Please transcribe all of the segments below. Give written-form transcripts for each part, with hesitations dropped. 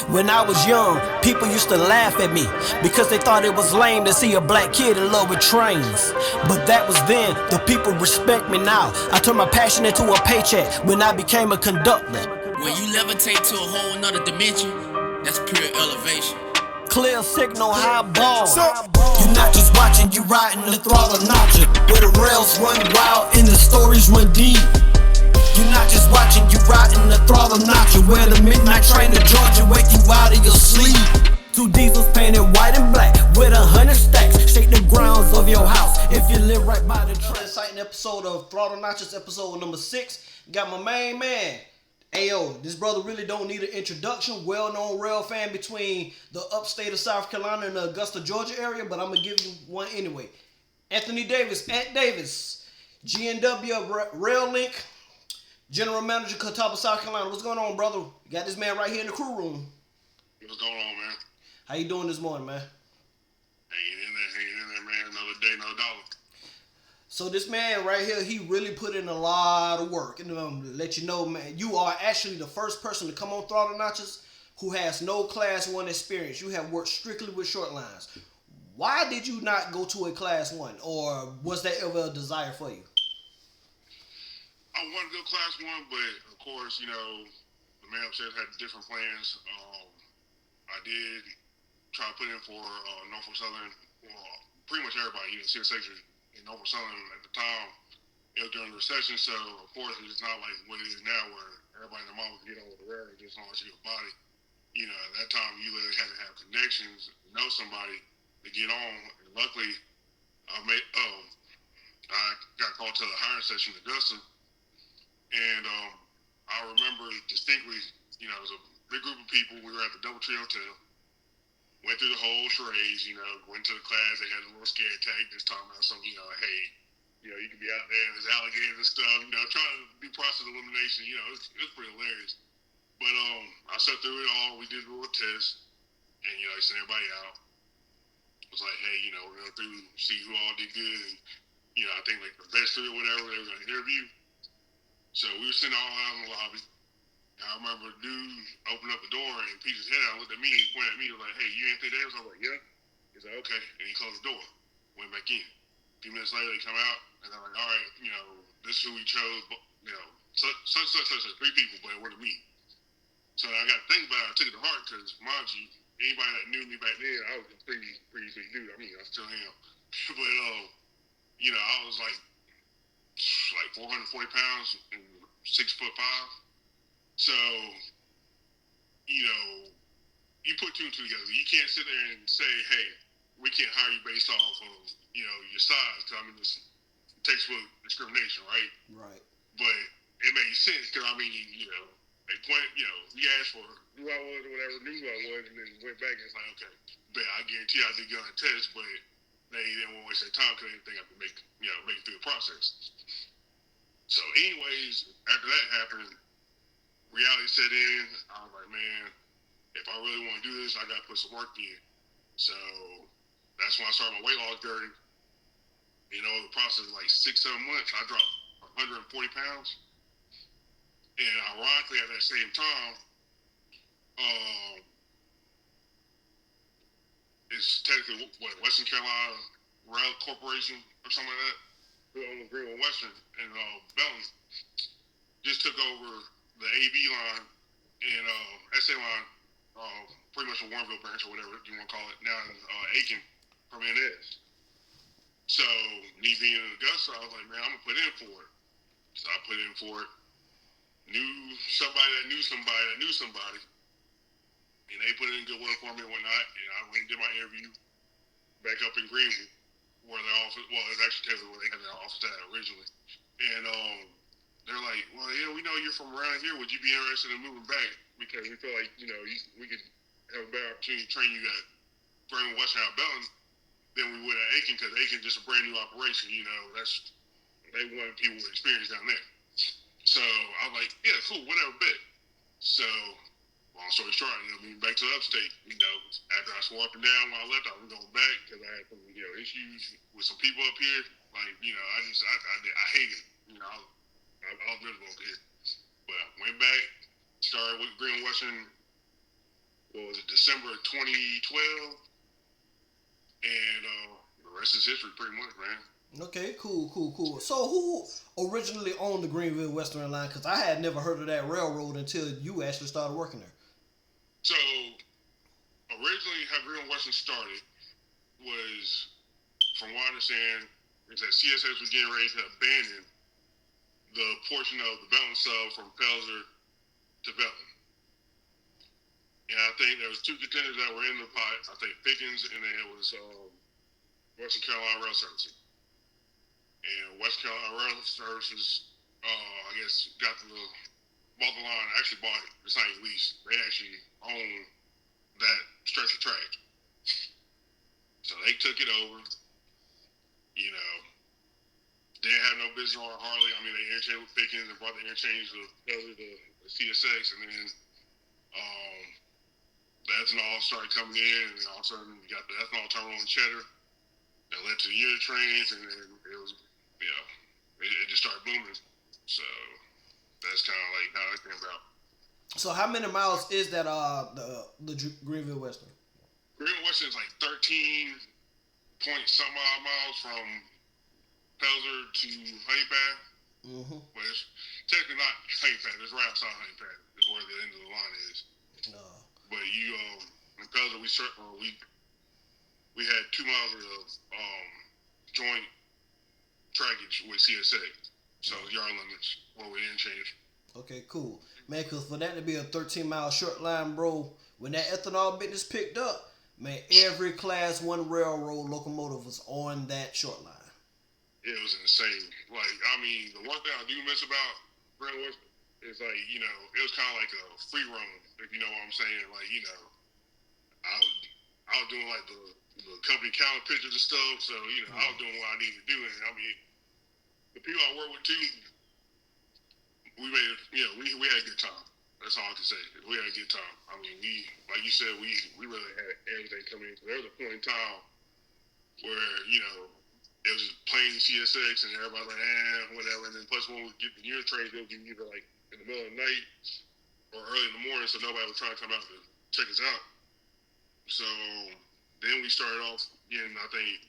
When I was young, people used to laugh at me because they thought it was lame to see a black kid in love with trains. But that was then, the people respect me now. I turned my passion into a paycheck when I became a conductor. When you levitate to a whole nother dimension, that's pure elevation. Clear signal, high ball. You're not just watching, you riding the Throttle Notchers, where the rails run wild and the stories run deep. You're not just watching, you riding the Throttle Notchers, where the midnight train to Georgia wake you out of your sleep. Two diesels painted white and black with 100 stacks, shake the grounds of your house if you live right by the train. Exciting episode of Throttle Notchers, episode number 6. Got my main man. Ayo, this brother really don't need an introduction. Well-known rail fan between the upstate of South Carolina and the Augusta, Georgia area, but I'm going to give you one anyway. Anthony Davis, Ant Davis, GNW Rail Link, General Manager, Catawba, South Carolina. What's going on, brother? You got this man right here in the crew room. What's going on, man? How you doing this morning, man? Hanging in there, man. Another day, another dollar. So this man right here, he really put in a lot of work. And let you know, man, you are actually the first person to come on Throttle Notchers who has no Class 1 experience. You have worked strictly with short lines. Why did you not go to a Class 1? Or was that ever a desire for you? I wanted to go Class 1, but of course, you know, the man upstairs had different plans. I did try to put in for Norfolk Southern, well, pretty much everybody, you know, CSH in Norfolk Southern at the time. It was during the recession, so of course it's not like what it is now where everybody and their mama can get on with the railroad just as long as you have a body. You know, at that time you literally had to have connections, know somebody to get on. And luckily, I got called to the hiring session in Augusta, and I remember distinctly, you know, it was a big group of people. We were at the Doubletree Hotel. Went through the whole charades, you know, went to the class. They had a little scare tag this time about something, you know, hey, you know, you can be out there and there's alligators and stuff, you know, trying to do process elimination, you know, it's pretty hilarious. But I sat through it all. We did a little test, and, you know, they sent everybody out. It was like, hey, you know, we're going to go through, see who all did good. And, you know, I think, like, the best three or whatever, they were going to interview. So we were sitting all out in the lobby. I remember a dude opened up the door and peeked his head out, looked at me and pointed at me, was like, hey, you Anthony Davis? I was like, yeah. He's like, okay. And he closed the door, went back in. A few minutes later, they come out, and they're like, all right, you know, this is who we chose, you know, such, 3 people, but it wasn't me. So I got to think about it. I took it to heart because, mind you, anybody that knew me back then, I was a pretty big dude. I mean, I still am. But, you know, I was like 440 pounds and 6'5". So, you know, you put 2 and 2 together. You can't sit there and say, hey, we can't hire you based off of, you know, your size. Because, I mean, it's textbook discrimination, right? Right. But it made sense because, I mean, you know, they pointed, you know, we asked for who I was or whatever, knew who I was, and then went back and it's like, okay, but I guarantee I did good on the test, but they didn't want to waste their time because they didn't think I could make it through the process. So, anyways, after that happened, reality set in. I was like, man, if I really want to do this, I got to put some work in. So that's when I started my weight loss journey. You know, the process of like 6-7 months, I dropped 140 pounds. And ironically, at that same time, it's technically Western Carolina Rail Corporation or something like that, who owns Greenville and Western and Belton, just took over the AB line and SA line, pretty much a Warrenville branch or whatever you want to call it, now in Aiken from NS. So, me being in Augusta, I was like, man, I'm going to put in for it. So I put in for it. Knew somebody that knew somebody that knew somebody. And they put in good work for me and whatnot. And I went and did my interview back up in Greenville, where their office, well, it's actually where they had their office at originally. And they're like, well, yeah, we know you're from around here. Would you be interested in moving back? Because we feel like, you know, we could have a better opportunity to train you at Greenville, Western Railroad than we would at Aiken, because Aiken is just a brand new operation. You know, they wanted people with experience down there. So I was like, yeah, cool, whatever, bet. So, long story short, you know, moving back to the upstate. You know, after I swore up and down when I left, I was going back because I had some, you know, issues with some people up here. Like, you know, I hated it. You know, I was miserable up here. But I went back, started with Greenville Western, well, was it December 2012, and the rest is history, pretty much, man. Okay, cool. So who originally owned the Greenville Western line? Because I had never heard of that railroad until you actually started working there. So originally, how Greenville Western started was, from what I understand, is that CSX was getting ready to abandon the portion of the Belton sub from Pelzer to Belton. And I think there was two contenders that were in the pot. I think Pickens, and then it was Western Carolina Rail Services. And Western Carolina Rail Services, I guess, bought the line. Actually bought it. It's not even leased. They actually own that stretch of track. So they took it over. You know, they had no business on Harley. I mean, they interchanged with Pickens and brought the interchange to the CSX, and then the ethanol started coming in, and all of a sudden you got the ethanol terminal in Cheddar that led to the unit trains, and then it was, you know, it just started booming. So that's kind of like how it came about. So how many miles is that the Greenville Western? Greenville Western is like 13 point some odd miles from Pelzer to Honey Pad. Mm-hmm. But it's technically not Honey Pad. It's right outside Honey Pad is where the end of the line is. But you, in Pelzer, we had 2 miles of joint trackage with CSA. So yard limits where we didn't change. Okay, cool. Man, because for that to be a 13-mile short line, bro, when that ethanol business picked up, man, every Class 1 railroad locomotive was on that short line. It was insane. Like, I mean, the one thing I do miss about Greenville is, like, you know, it was kind of like a free roam, if you know what I'm saying. Like, you know, I was doing, like, the company calendar pictures and stuff, so, you know, I was doing what I needed to do. And, I mean, the people I work with, too, we had a good time. That's all I can say. We had a good time. I mean, like you said, we really had everything coming in. There was a point in time where, you know, it was just plain CSX and everybody like, whatever. And then plus when we get the unit trains, they'll give you either like in the middle of the night or early in the morning, so nobody was trying to come out to check us out. So then we started off getting, I think,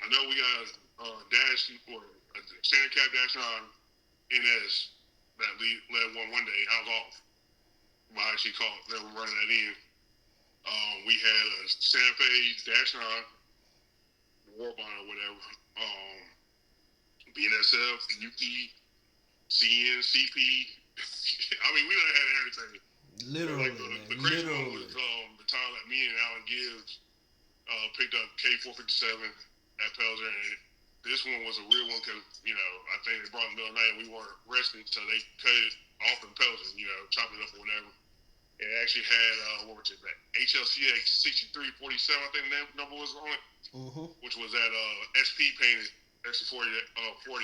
I know we got a standard cab dash 9 NS that led one day. I was off. But I actually caught them running that in. We had a Santa Fe dash 9, Warbond or whatever. BNSF, UP, CN, CP. I mean, we done had everything. Literally, like the crazy one was the time that me and Alan Gibbs picked up K457 at Pelzer, and this one was a real one because, you know, I think they brought it in the middle of the night and we weren't resting, so they cut it off in Pelzer, you know, chopped it up or whatever. It actually had, what was it, that HLCX 6347, I think the number was on it, which was that SP painted XC40 40-2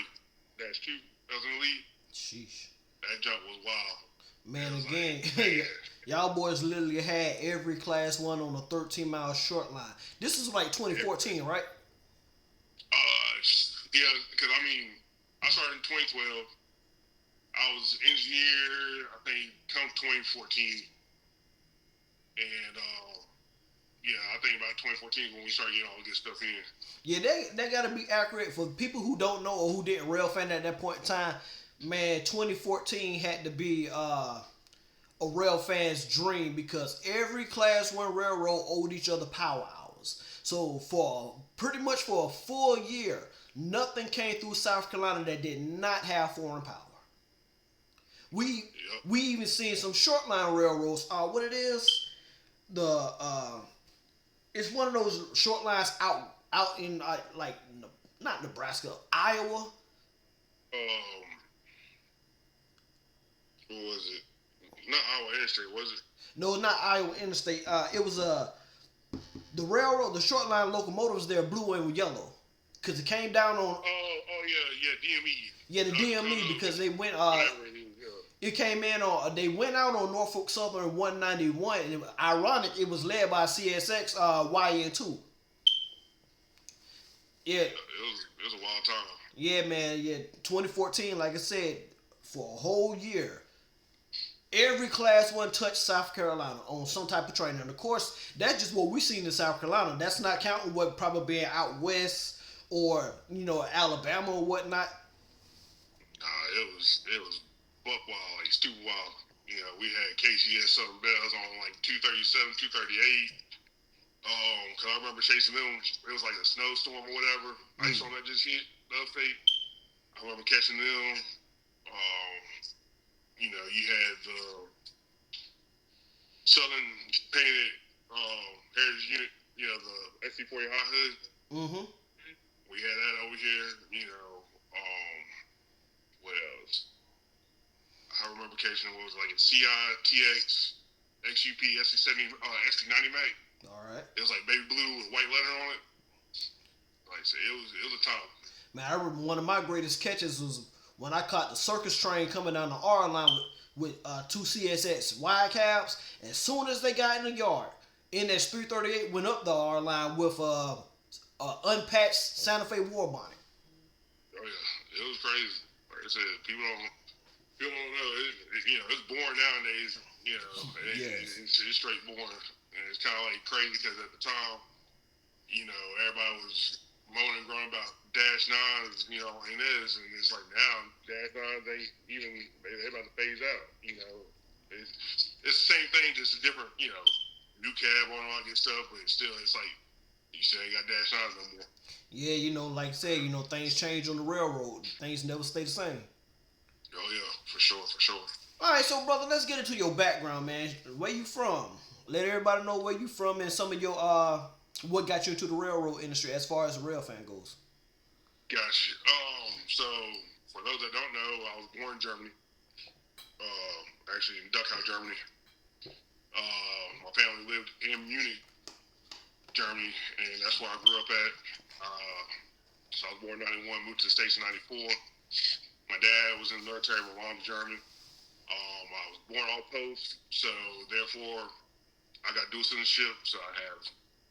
that was in the lead. Sheesh. That jump was wild. Man, again, like, y'all boys literally had every Class 1 on a 13-mile short line. This is like 2014, right? Yeah, because, I mean, I started in 2012. I was engineer, I think, come 2014. And, I think about 2014 is when we started getting all this stuff in. Yeah, that got to be accurate for people who don't know or who didn't rail fan at that point in time. Man, 2014 had to be a rail fan's dream because every Class 1 railroad owed each other power hours. So for pretty much for a full year, nothing came through South Carolina that did not have foreign power. We even seen some short line railroads. What it is, it's one of those short lines out in like not Nebraska, Iowa. What was it? Not Iowa Interstate, was it? No, not Iowa Interstate. It was the railroad, the short line locomotives there, blue and yellow, because it came down on. DME. Yeah, the DME because they went. It came in on. They went out on Norfolk Southern 191, and ironic, it was led by CSX YN2. Yeah. It was a wild time. Yeah, man. Yeah, 2014, like I said, for a whole year, Every Class 1 touched South Carolina on some type of training. And of course, that's just what we seen in South Carolina. That's not counting what probably being out west or, Alabama or whatnot. It was buck wild, like stupid wild. We had KCS Southern Bells on like 237, 238. Cause I remember chasing them. It was like a snowstorm or whatever. Ice on that just hit the upstate. I remember catching them. You had the Southern painted heritage unit. The SC40 hot hood. Mm-hmm. We had that over here. What else? I remember catching what was like a CI, TX, XUP, SC70, SC90 Mac. All right. It was like baby blue with white letter on it. Like I said, it was a time. Man, I remember one of my greatest catches was when I caught the circus train coming down the R line with two CSX wide cabs. As soon as they got in the yard, NS 338 went up the R line with unpatched Santa Fe war bonnet. Oh yeah, it was crazy. Like I said, people don't know. It's boring nowadays. Yes. It's straight boring, and it's kind of like crazy because at the time, everybody was moaning and groaning about Dash 9s, and this, and it's like now Dash 9s they about to phase out. It's the same thing, just a different, new cab on all that good stuff, but it's like you still ain't got Dash 9s no more. Yeah, like I said, things change on the railroad. Things never stay the same. Oh yeah, for sure. All right, so brother, let's get into your background, man. Where you from? Let everybody know where you from and some of your what got you into the railroad industry as far as the rail fan goes. Gotcha. So for those that don't know, I was born in Germany. Actually in Duckhouse, Germany. My family lived in Munich, Germany, and that's where I grew up at. So I was born in 91, moved to the States in 94. My dad was in the military, my mom's German. I was born off post, so therefore I got dual citizenship. So I have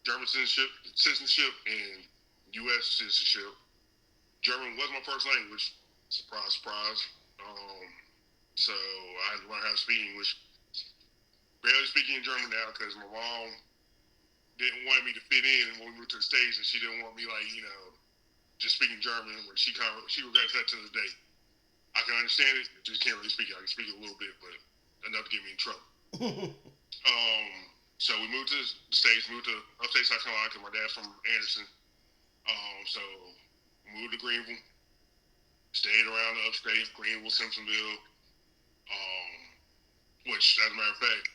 German citizenship, and U.S. citizenship. German was my first language. Surprise, surprise. So I had to learn how to speak English. Barely speaking in German now because my mom didn't want me to fit in when we moved to the States, and she didn't want me just speaking German. She regrets that to this day. I can understand it, just can't really speak it. I can speak it a little bit, but enough to get me in trouble. So we moved to the States, moved to upstate South Carolina because my dad's from Anderson. So we moved to Greenville, stayed around the upstate, Greenville, Simpsonville, which, as a matter of fact,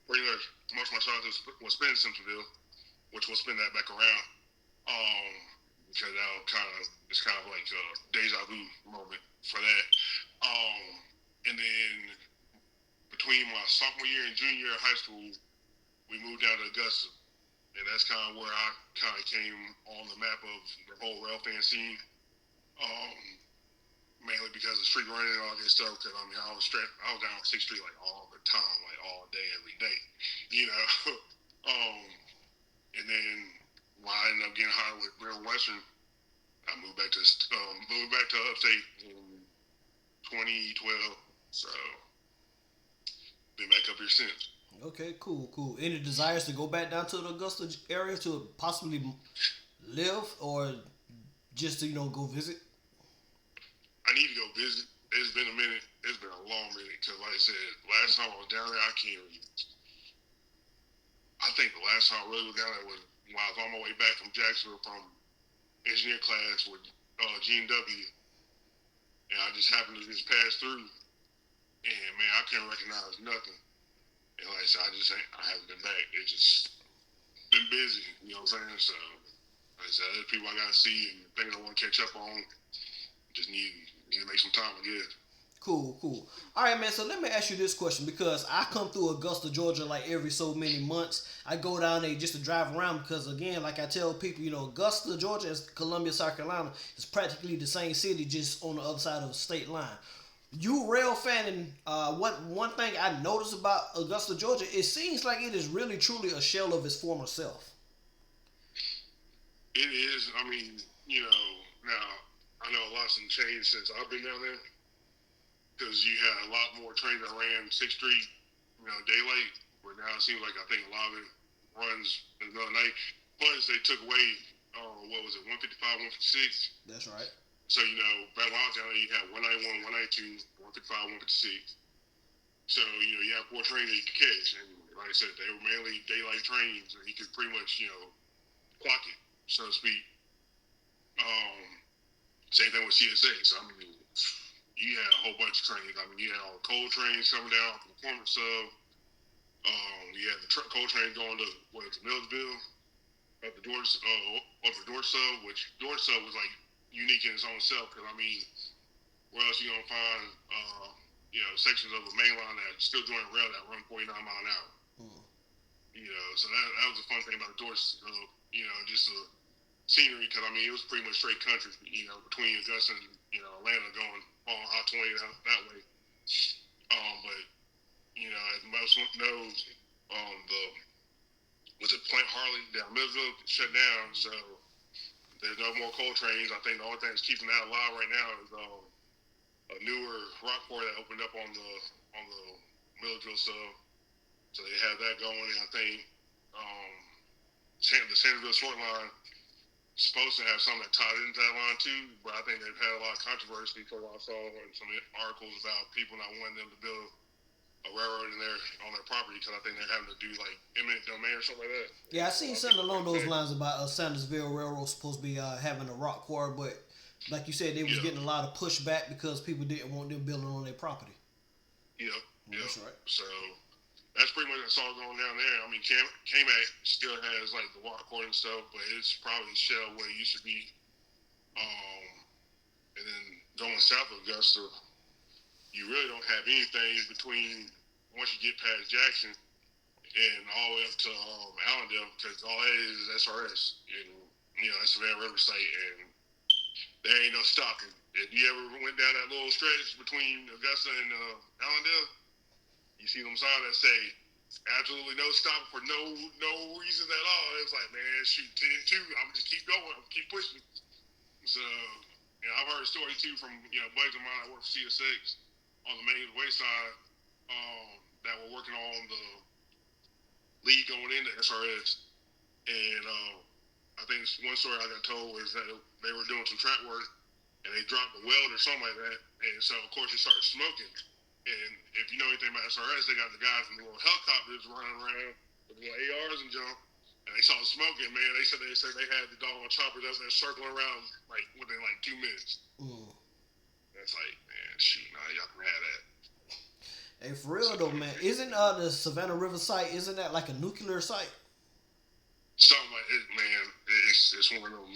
pretty much most of my childhood was spent in Simpsonville, which we'll spin that back around. Because it's kind of like a deja vu moment for that. And then between my sophomore year and junior year of high school, we moved down to Augusta. And that's kind of where I kind of came on the map of the whole rail fan scene. Mainly because of street running and all that stuff. Because I was down on 6th Street like all the time, like all day, every day. And then when I ended up getting hired with Greenville and Western, I moved back to upstate in 2012. So been back up here since. Okay, cool. Any desires to go back down to the Augusta area to possibly live or just to go visit? I need to go visit. It's been a minute. It's been a long minute because, like I said, last time I was down there, I think the last time I really was down there was when I was on my way back from Jacksonville from engineer class with G&W, and I just happened to just pass through, and man, I couldn't recognize nothing. And like I said, I haven't been back. It's just been busy, you know what I'm saying? So, like I said, there's people I gotta see and things I want to catch up on. Just need to make some time, I guess. Cool. All right, man. So let me ask you this question because I come through Augusta, Georgia, like every so many months. I go down there just to drive around because, again, like I tell people, Augusta, Georgia, and Columbia, South Carolina is practically the same city, just on the other side of the state line. You rail fan, and one thing I noticed about Augusta, Georgia, it seems like it is really, truly a shell of its former self. It is. I mean, now I know a lot's changed since I've been down there. because you had a lot more trains that ran 6th Street, daylight. But now it seems like I think a lot of it runs in the middle of the night. Plus, they took away, 155, 156. That's right. So, back when I was down there, you had 191, 192, 155, 156. So, you had 4 trains that you could catch. And like I said, they were mainly daylight trains, and you could pretty much, clock it, so to speak. Same thing with CSX. I mean, you had a whole bunch of trains. I mean, you had all the coal trains coming down from the Performance Sub. You had the coal train going to, Millersville, up the Georgia Sub, which Georgia Sub was like unique in its own self. Because I mean, where else you gonna find, sections of the main line that still doing rail that run 49 mile an hour? So that was a fun thing about the Georgia Sub. Just the scenery, because I mean, it was pretty much straight country. Between Augusta and Atlanta going on I-20 that way. But as most knows, the Plant Harley down Millersville shut down, so there's no more coal trains. I think the only thing that's keeping that alive right now is a newer rock quarry that opened up on the Millersville sub. So they have that going, and I think the Sandersville short line is supposed to have something that tied into that line too, but I think they've had a lot of controversy for what I saw in some articles about people not wanting them to build a railroad on their property because I think they're having to do like eminent domain or something like that. Yeah, I seen something along those lines about Sandersville Railroad supposed to be having a rock quarry, but like you said, they was getting a lot of pushback because people didn't want them building on their property. Yep. That's right. So that's pretty much that's all going down there. I mean, K-Mac still has like the rock quarry and stuff, but it's probably shell what it used to be. And then going south of Augusta, you really don't have anything between once you get past Jackson and all the way up to Allendale, because all that is SRS and that's Savannah River site, and there ain't no stopping. If you ever went down that little stretch between Augusta and Allendale, you see them signs that say absolutely no stopping for no reason at all. It's like, man, shoot, 10-2, I'm just keep going, I'm keep pushing. So I've heard stories too from buddies of mine that work for CSX on the main way side that were working on the lead going into SRS, and I think one story I got told was that they were doing some track work and they dropped a weld or something like that, and so of course it started smoking. And if you know anything about SRS, they got the guys in the little helicopters running around with the little ARs and jump, and they saw the smoking. Man, they said they had the doggone choppers up there circling around like within like 2 minutes. That's like, man, shoot, nah, y'all can have that. Hey, for real though, man, isn't the Savannah River site, isn't that like a nuclear site? Something like it, man. It's one of them,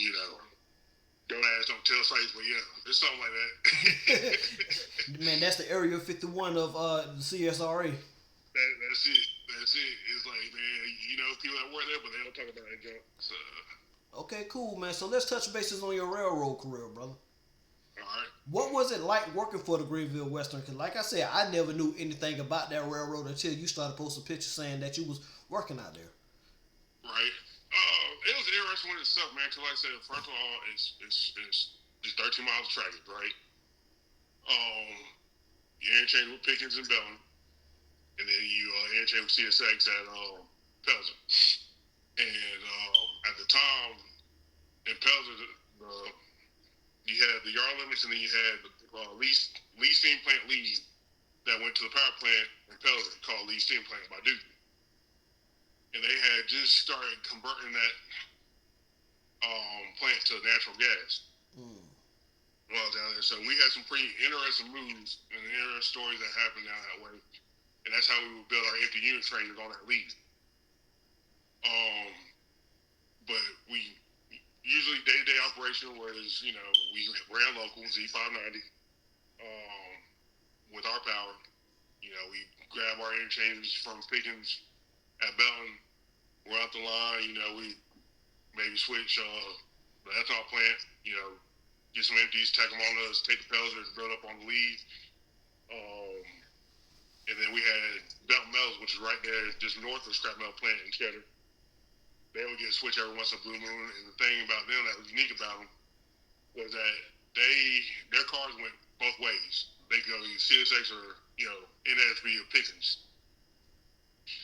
don't ask, don't tell sites, but yeah, it's something like that. Man, that's the Area 51 of the CSRA. That's it. It's like, man, people that work there, but they don't talk about that junk. So. Okay, cool, man. So let's touch bases on your railroad career, brother. All right. What was it like working for the Greenville Western? Because like I said, I never knew anything about that railroad until you started posting pictures saying that you was working out there. Right. It was interesting with itself, man. Because like I said, first of all, it's 13 miles of traffic, right? You interchange with Pickens and Bellin, and then you interchange with CSX at Pelzer. And at the time, in Pelzer, you had the yard limits, and then you had the Lee Steam Plant lead that went to the power plant in Pelzer called Lee Steam Plant by Duke. And they had just started converting that plant to natural gas. Well, down there. So we had some pretty interesting moves and interesting stories that happened down that way. And that's how we would build our empty unit trains on that lead. But we usually day-to-day operation was, we ran local Z590 with our power. We grab our interchanges from Pickens at Belton, we're out the line, we maybe switch the ethanol plant, get some empties, tack them on us, take the Pelzers, build up on the lead. And then we had Belton Mills, which is right there just north of Scrap Metal Plant in Cheddar. They would get a switch every once in a blue moon, and the thing about them that was unique about them was that their cars went both ways. they go either CSX or NSB or Pickens.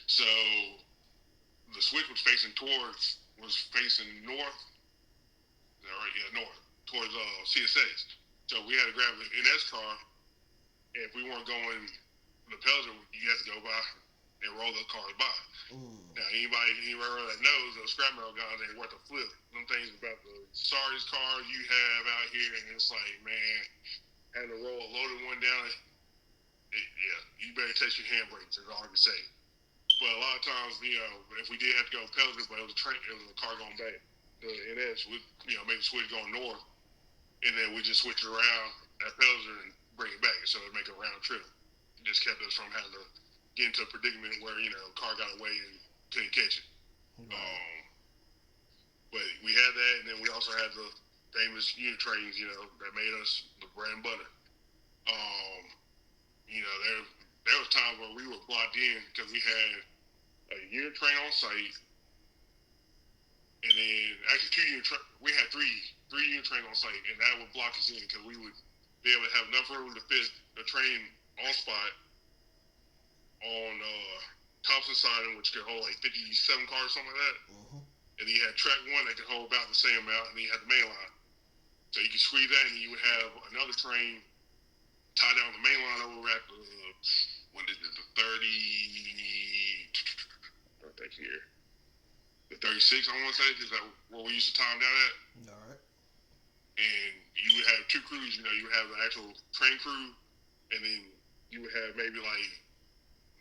So the switch was facing north. Is that right? Yeah, north towards CSX. So we had to grab an NS car, and if we weren't going the Pelzer, you had to go by and roll those cars by. Now, anybody that knows those scrap metal guys ain't worth a flip. Them things about the sorriest cars you have out here, and it's like, man, having to roll a loaded one down, you better test your handbrakes, is all I can say. But a lot of times, if we did have to go Pelzer, but it was a car going back, the NS would, make the switch going north, and then we just switch it around at Pelzer and bring it back, so it'd make a round trip. It just kept us from having to get into a predicament where, car got away and couldn't catch it. But we had that, and then we also had the famous unit trains, that made us the bread and butter. There was times where we were blocked in because we had a unit train on site, and then actually we had three unit trains on site, and that would block us in because we would be able to have enough room to fit a train on spot on Thompson siding, which could hold like 57 cars, something like that. And you had track one that could hold about the same amount, and then you had the main line. So you could squeeze that, and you would have another train tied down the main line over at the 36, I want to say, is that where we used to time down at? All right. And you would have two crews, you would have the actual train crew, and then you would have maybe like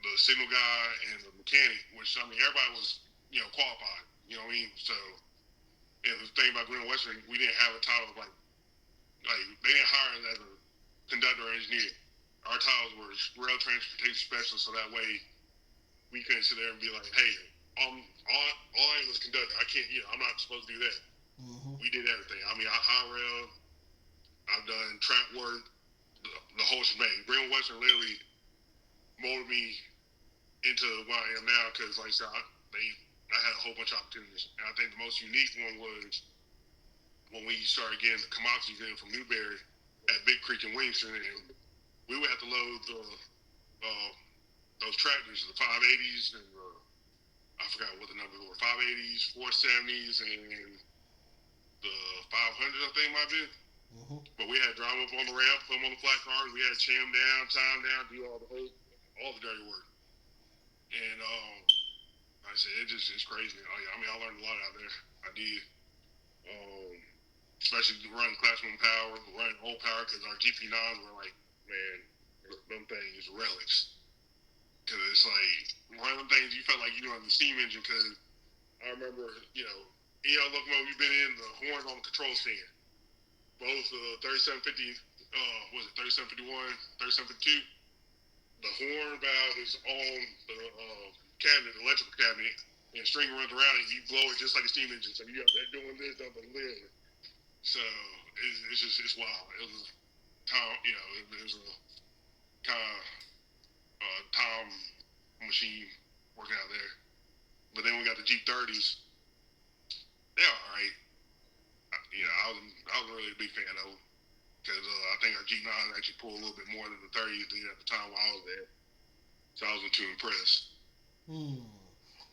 the signal guy and the mechanic, which, everybody was, qualified, you know what I mean? So, and the thing about Greenville and Western, we didn't have a title of like they didn't hire us as a conductor or engineer. Our titles were rail transportation specialist, so that way we couldn't sit there and be like, hey, all I am is conductor. I can't, I'm not supposed to do that. We did everything. I high rail, I've done track work, the whole shebang. Greenville and Western literally molded me into what I am now because, like I said, I had a whole bunch of opportunities. And I think the most unique one was when we started getting the commodities in from Newberry at Big Creek and Williamson, and we would have to load those tractors, the 580s, and I forgot what the numbers were, 580s, 470s, and the 500s, I think might be. But we had to drive up on the ramp, put them on the flat cars. We had to chain them down, tie them down, do all the dirty work. And like I said, it's crazy. I learned a lot out there. I did. Especially running Class 1 power, running old power, because our GP9s were like, man, them things relics. Because it's like one of them things you felt like you were on the steam engine. Because I remember, any other locomotive you've been in, the horns on the control stand. Both 3750, 3751, 3752. The horn valve is on the cabinet, the electrical cabinet, and the string runs around and you blow it just like a steam engine. So you got that doing this, up and live. So it's wild. It was time, it was a kind of time machine working out there. But then we got the G30s. They're all right. I was really a big fan of them because I think our G9 actually pulled a little bit more than the 30s did at the time while I was there. So I wasn't too impressed.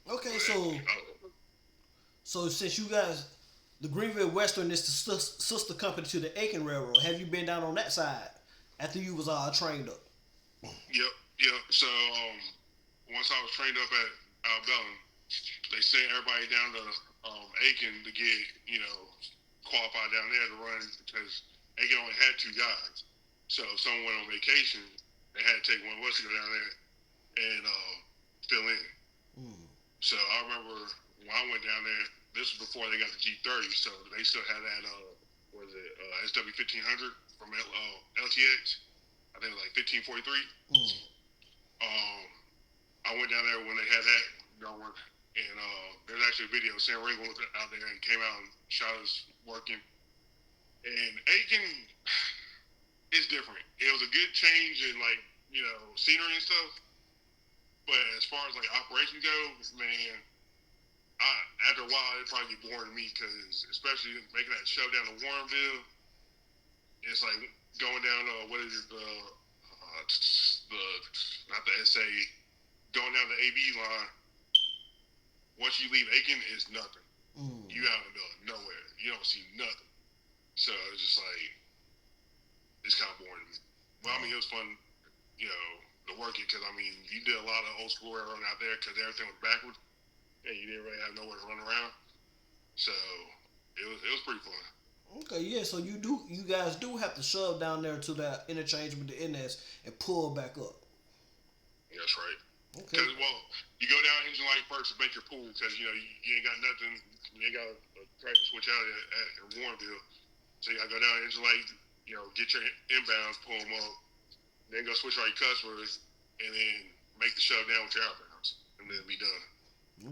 Okay, so since you guys, the Greenville Western is the sister company to the Aiken Railroad, have you been down on that side after you was trained up? Yep. So once I was trained up at Alabama, they sent everybody down to Aiken to get, qualified down there to run because Aiken only had two guys. So if someone went on vacation, they had to take one of us to go down there and fill in. So I remember when I went down there, this was before they got the G30, so they still had that, SW1500 from LTX. I think it was like 1543. I went down there when they had that going, and there's actually a video. Sam Ringo was out there and came out and shot us working. And Aiken is different. It was a good change in scenery and stuff. But as far as operation goes, man, after a while it'd probably be boring to me because especially making that show down to Warrenville, it's like going down the not the SA, going down the AB line. Once you leave Aiken, it's nothing. You out in the middle of nowhere. You don't see nothing. So it's just like, it's kind of boring to me. Well, I mean, it was fun, to work it, because I mean, you did a lot of old school railroading out there because everything was backwards, and you didn't really have nowhere to run around. So it was pretty fun. Okay, yeah. So you guys do have to shove down there to that interchange with the NS and pull back up. That's right. Okay. Because, well, you go down engine light first to make your pool, because you ain't got nothing. You ain't got a track to switch out at Warrenville. So you gotta go down engine light, get your inbounds, pull them up, then go switch all your customers, and then make the shove down with your outbounds, and then be done.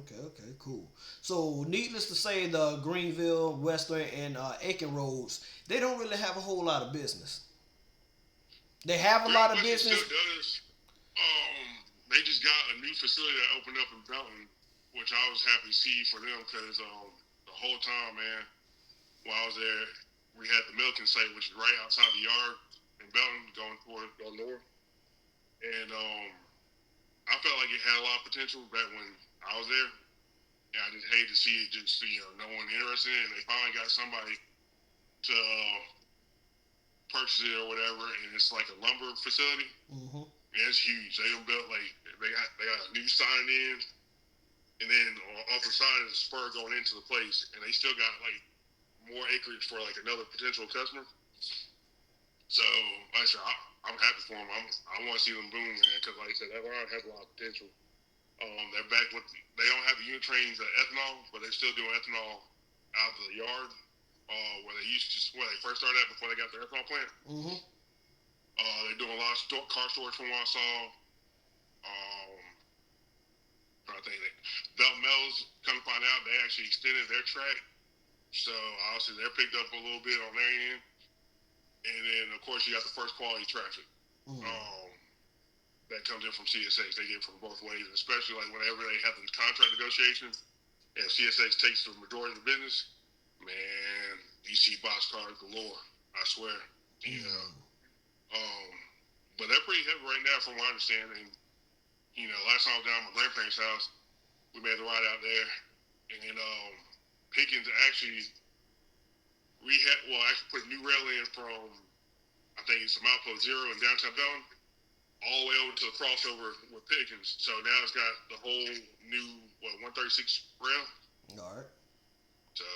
Okay, cool. So, needless to say, the Greenville, Western, and Aiken roads, they don't really have a whole lot of business. They have a lot of business. Still does. They just got a new facility that opened up in Belton, which I was happy to see for them, because the whole time, man, while I was there, we had the milking site, which is right outside the yard in Belton, going north. And I felt like it had a lot of potential back when I was there. And I just hate to see it just, no one interested in it. And they finally got somebody to purchase it or whatever, and it's like a lumber facility. Mm-hmm. And it's huge. They done built, like, they got a new sign in, and then off the side is a spur going into the place, and they still got, like, more acreage for, like, another potential customer. So, like I said, I'm happy for them. I want to see them boom, man, because, like I said, that line has a lot of potential. They're back with, they don't have the unit trains at ethanol, but they're still doing ethanol out of the yard, where they first started at before they got their ethanol plant. Mm-hmm. They're doing a lot of car storage from what I saw. I think Belton Mills, come to find out, they actually extended their track. So obviously they're picked up a little bit on their end. And then of course you got the first quality traffic. That comes in from CSX. They get it from both ways, especially like whenever they have the contract negotiations and CSX takes the majority of the business, man, you see boxcars galore, I swear. But they're pretty heavy right now from what I understand. And, last time I was down at my grandparents' house, we made the ride out there. And Pickens actually put new rail in from, I think it's Milepost Zero in downtown Belton, all the way over to the crossover with Pickens. So now it's got the whole new 136 rail. All right. So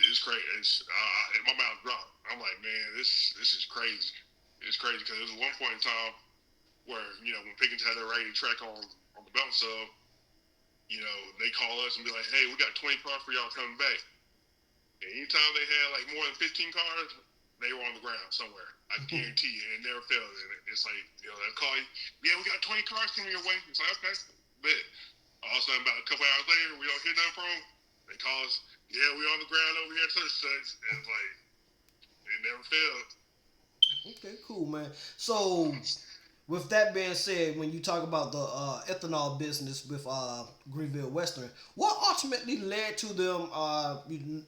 it's crazy. My mouth dropped. I'm like, man, this is crazy. It's crazy because there was one point in time where when Pickens had their rated track on the Belton sub, they call us and be like, hey, we got 20 cars for y'all coming back. And anytime they had like more than 15 cars, they were on the ground somewhere. I guarantee you, it never failed. And it's like, they'll call you, yeah, we got 20 cars coming your way. It's like, okay, bet. All of a sudden, about a couple hours later, we don't hear nothing from them. They call us, yeah, we on the ground over here at such. And it's like, it never failed. Okay, cool, man. So, with that being said, when you talk about the ethanol business with Greenville Western, what ultimately led to them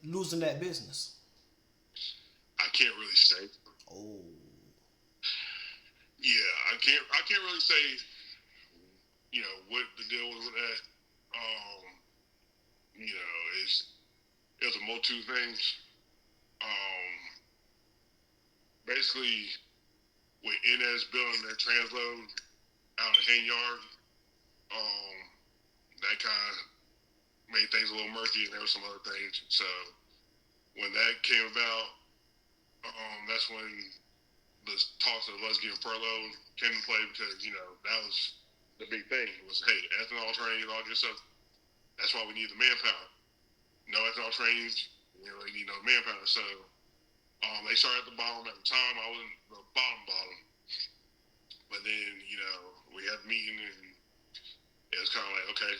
losing that business? I can't really say. Oh. Yeah, I can't really say, what the deal was with that. It was a multitude of things. Basically, with NS building their transload out of Hayne Yard, that kind of made things a little murky, and there were some other things. So when that came about, that's when the talks of us getting furloughed came into play, because that was the big thing. It was, hey, ethanol trains, all this stuff. That's why we need the manpower. No ethanol trains, we don't really need no manpower. So they started at the bottom. At the time, I was in the bottom. But then, we had a meeting, and it was kind of like, okay,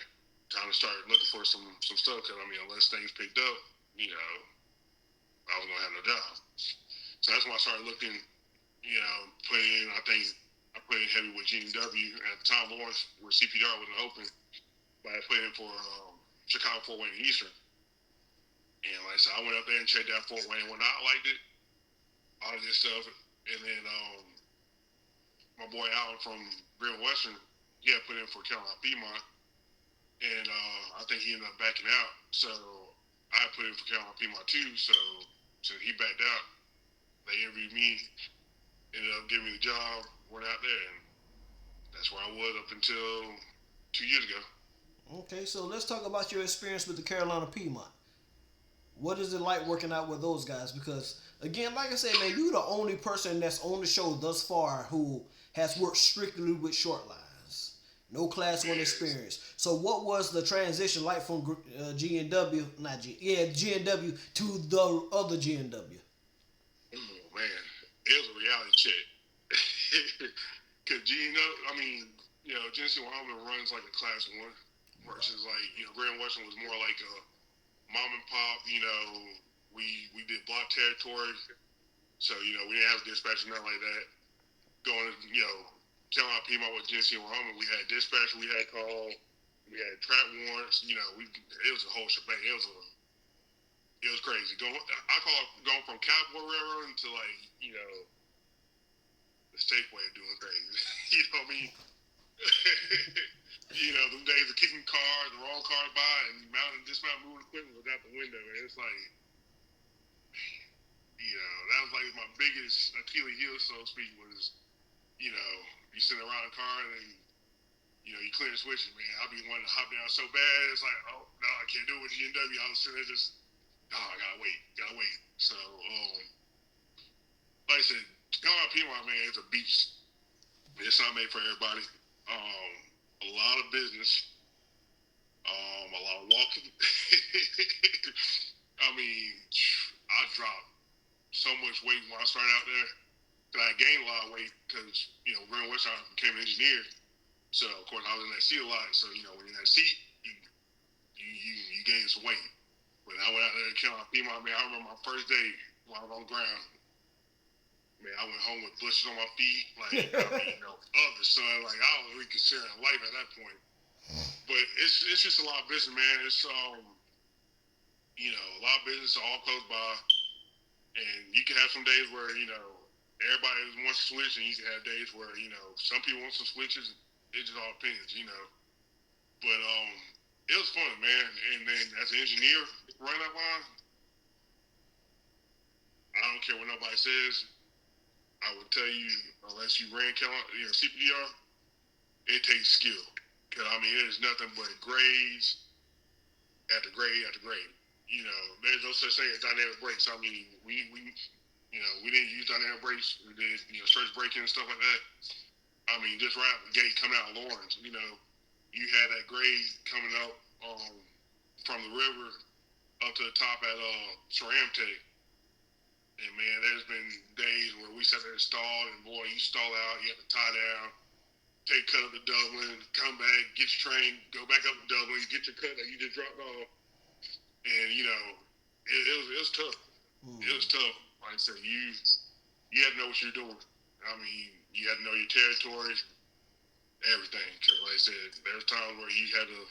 time to start looking for some stuff. Because, unless things picked up, I was going to have no job. So that's when I started looking, putting in, I think I put in heavy with G&W. At the time, Lawrence, where CPR wasn't open, but I put in for Chicago, Fort Wayne, and Eastern. And like I said, I went up there and checked out Fort Wayne when I liked it, all of this stuff. And then my boy Allen from Greenville and Western, he had put in for Carolina Piedmont, and I think he ended up backing out. So I put in for Carolina Piedmont too. So since he backed out, they interviewed me, ended up giving me the job, went out there, and that's where I was up until 2 years ago. Okay, so let's talk about your experience with the Carolina Piedmont. What is it like working out with those guys? Because again, like I said, man, you're the only person that's on the show thus far who has worked strictly with short lines, no class one experience. So, what was the transition like from G and W, not G, yeah, G and W to the other G and W? Oh man, it was a reality check. Cause Genesee, Wyoming runs like a class one versus like Grand Western was more like a mom and pop. We did block territory, so we didn't have dispatch or nothing like that. Going to Carolina Piedmont with Genesee, Wyoming, we had dispatch, we had call, we had trap warrants. It was a whole shebang. It was crazy. Going from Catawba Railroad to the safe way of doing things. You know what I mean? Them days of kicking cars, the wrong car by, and mounting, dismounting, moving equipment was out the window. And it's like, that was like my biggest Achilles heel, so to speak, was, you sit around the car and then, you clear the switches, man. I'll be wanting to hop down so bad. It's like, oh, no, I can't do it with G&W. I was sitting there just, I gotta wait. So, like I said, coming out Piedmont, man, it's a beast. It's not made for everybody. A lot of business, a lot of walking. I dropped so much weight when I started out there that I gained a lot of weight because, Grand West, I became an engineer. So, of course, I was in that seat a lot. So, when you're in that seat, you gain some weight. When I went out there to Carolina Piedmont, man, I remember my first day when I was on the ground. Man, I went home with blisters on my feet, of the sun. Like, I was really considering life at that point. But it's just a lot of business, man. It's, a lot of business all close by. And you can have some days where, everybody wants to switch, and you can have days where, some people want some switches. It just all depends, But, it was fun, man. And then as an engineer, running that line, I don't care what nobody says. I would tell you, unless you ran CPDR, it takes skill. Because, it is nothing but grades after grade after grade. There's no such thing as dynamic brakes. We didn't use dynamic brakes. We did, stretch braking and stuff like that. Just right out the gate coming out of Lawrence, you had that grade coming up from the river up to the top at Ceramtech. And man, there's been days where we sat there and stalled, and boy, you stall out, you have to tie down, take cut up to Dublin, come back, get your train, go back up to Dublin, get your cut that you just dropped off. And it was tough. It was tough. Like I said, you had to know what you're doing. You had to know your territories, everything. Because like I said, there's times where you had to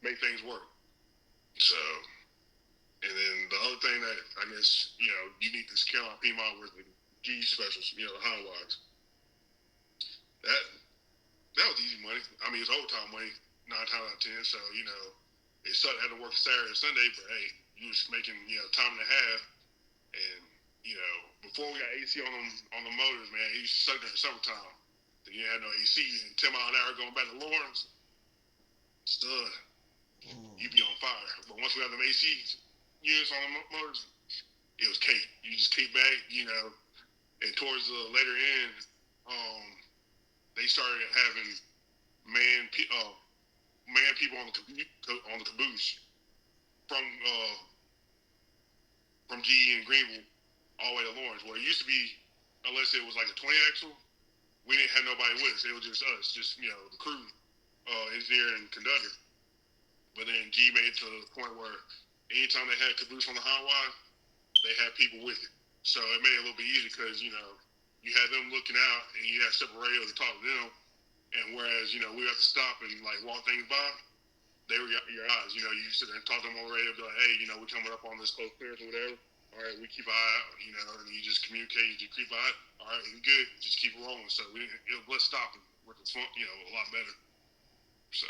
make things work. So, and then the other thing that I guess, unique to Carolina Piedmont was the G specials, the High-Wise. That was easy money. It's overtime money, 9 times out of 10. So, it sucked had to work Saturday or Sunday, but hey, you was making, time and a half. And, before we got AC on the motors, man, it used to suck during the summertime. Then you had no AC and 10 mile an hour going back to Lawrence. Stud. You'd be on fire. But once we got them AC units on the motors, it was cake. You just kick back, and towards the later end, they started having man people on the caboose from GE and Greenville all the way to Lawrence. Where it used to be, unless it was like a 20 axle, we didn't have nobody with us. It was just us, the crew, engineer and conductor. But then G made it to the point where anytime they had caboose on the High-Wise, they had people with it. So it made it a little bit easier because, you had them looking out and you had separate radios to talk to them. And whereas, we have to stop and walk things by, they were your eyes. You sit there and talk to them on the radio, be like, hey, we're coming up on this close clearance or whatever. all right, we keep an eye out, and you just communicate, you keep an eye, all right, we good, just keep it rolling. So let's stop it with the fun, a lot better. So,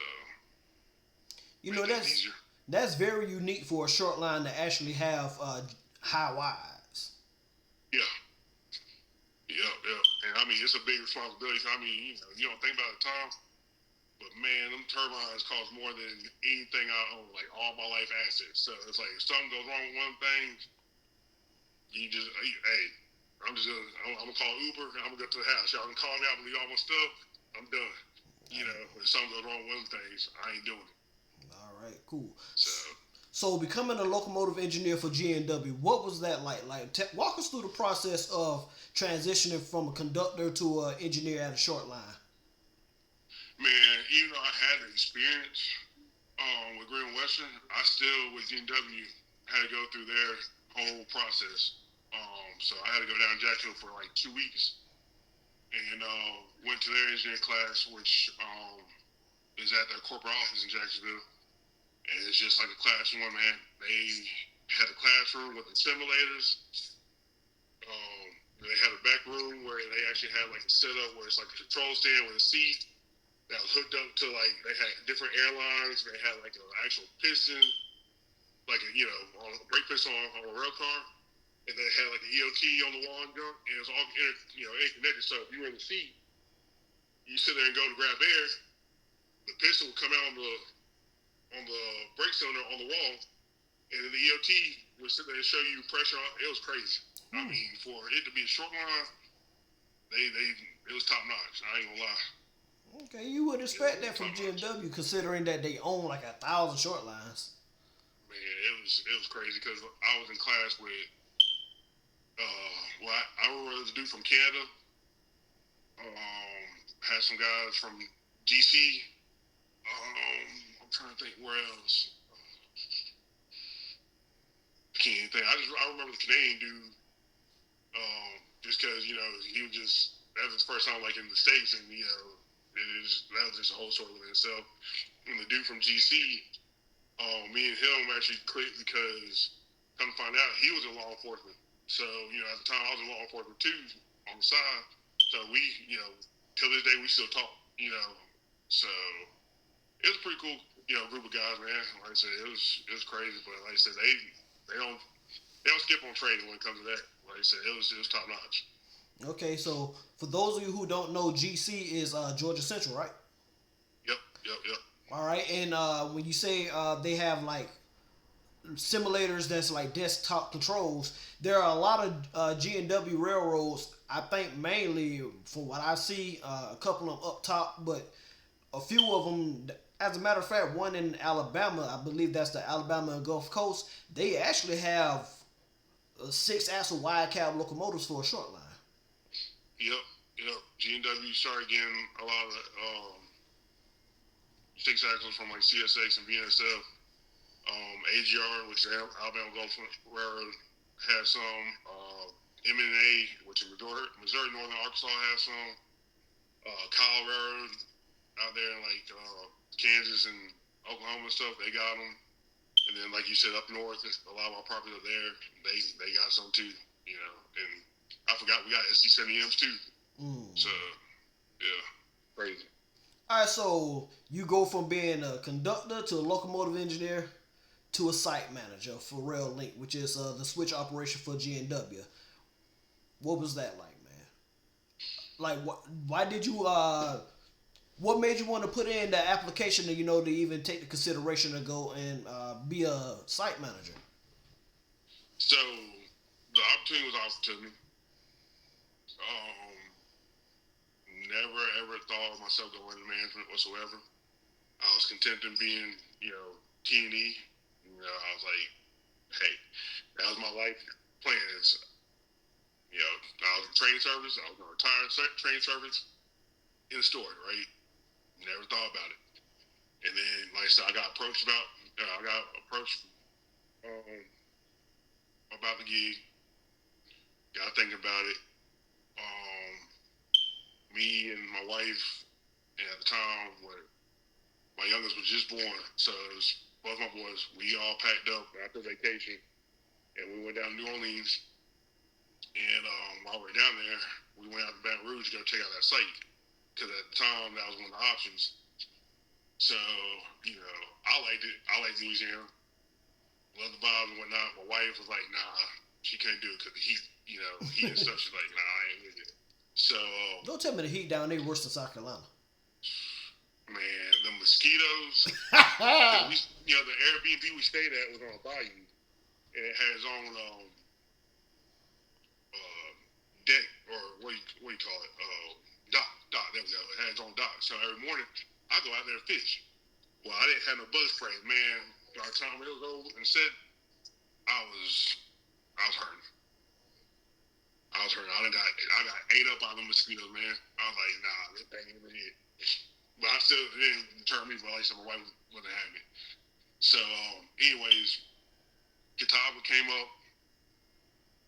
that's very unique for a short line to actually have high wides. Yeah. And I mean, it's a big responsibility. I mean, you don't think about it, Tom, but man, them turbines cost more than anything I own, like all my life assets. So it's like if something goes wrong with one thing, you just, hey, I'm gonna call Uber. And I'm gonna go to the house. Y'all can call me out and leave all my stuff. I'm done. If something goes wrong with one things, I ain't doing it. All right, cool. So becoming a locomotive engineer for G&W, what was that like? Walk us through the process of transitioning from a conductor to an engineer at a short line. Man, even though I had the experience with Greenville and Western, I still, with G&W, had to go through their whole process. So I had to go down to Jacksonville for like 2 weeks and went to their engineering class, which is at their corporate office in Jacksonville. And it's just like a classroom, man. They had a classroom with the simulators. They had a back room where they actually had like a setup where it's like a control stand with a seat that was hooked up to like, they had different airlines. They had like an actual piston, like on a brake piston on a rail car. And they had like the EOT on the wall and junk. And it was all interconnected. So if you were in the seat, you sit there and go to grab air, the piston would come out on the brake cylinder on the wall, and then the EOT would sit there and show you pressure. It was crazy. I mean, for it to be a short line, it was top notch. I ain't gonna lie. Okay, you would expect that from G&W, considering that they own like 1,000 short lines. Man, it was crazy because I was in class with I remember this dude from Canada. Had some guys from DC. I'm trying to think where else. I can't even think. I remember the Canadian dude. Just because he was that was his first time like in the States, and that was just a whole story within itself. And the dude from GC, me and him actually clicked because come to find out he was in law enforcement. So at the time I was in law enforcement too on the side. So we till this day we still talk. So it was a pretty cool group of guys, man. Like I said, it was crazy, but like I said, they don't skip on training when it comes to that. Like I said, it was top notch. Okay, so for those of you who don't know, GC is Georgia Central, right? Yep. All right, and when you say they have like simulators that's like desktop controls, there are a lot of G&W railroads. I think mainly, from what I see, a couple of them up top, but a few of them. As a matter of fact, one in Alabama, I believe that's the Alabama and Gulf Coast, they actually have 6-axle wide cab locomotives for a short line. Yep. G&W started getting a lot of 6-axles from like CSX and BNSF. AGR, which is Alabama Gulf Railroad, has some. M&A, which is Missouri Northern Arkansas, has some. Kyle Railroad out there in like Kansas and Oklahoma and stuff, they got them. And then, like you said, up north, a lot of our property up there, they got some too. And I forgot we got SD70Ms too. So, yeah, crazy. All right, so you go from being a conductor to a locomotive engineer to a site manager for Rail Link, which is the switch operation for G&W. What was that like, man? Like, why did you, what made you want to put in the application to, to even take the consideration to go and be a site manager? So, the opportunity was offered to me. Never, ever thought of myself going into management whatsoever. I was content in being, T&E. I was like, hey, that was my life plans. I was in training service. I was going to retire training service in the store, right? Never thought about it. And then, like I said, I got approached about the gig. Got thinking about it. Me and my wife, and at the time, my youngest was just born, so it was both my boys. We all packed up after vacation and we went down to New Orleans. And while we were down there, we went out to Baton Rouge to go check out that site because at the time that was one of the options. So I liked it. I liked Louisiana. Loved the vibes and whatnot. My wife was like, "Nah, she couldn't do it because the heat. Heat and stuff." She's like, "Nah, I ain't with it." So don't tell me the heat down there worse than South Carolina. Man, the mosquitoes. The Airbnb we stayed at was on a bayou, and it had its own deck, or what do you call it? Dock. There we go. It had its own dock. So every morning I go out there and fish. Well, I didn't have no bug spray, man. By the time it was over and set, I was hurting. I got ate up by the mosquitoes, man. I was like, nah, this ain't even it. But I still didn't deter me, but like I said, my wife wouldn't have me. So, anyways, Catawba came up,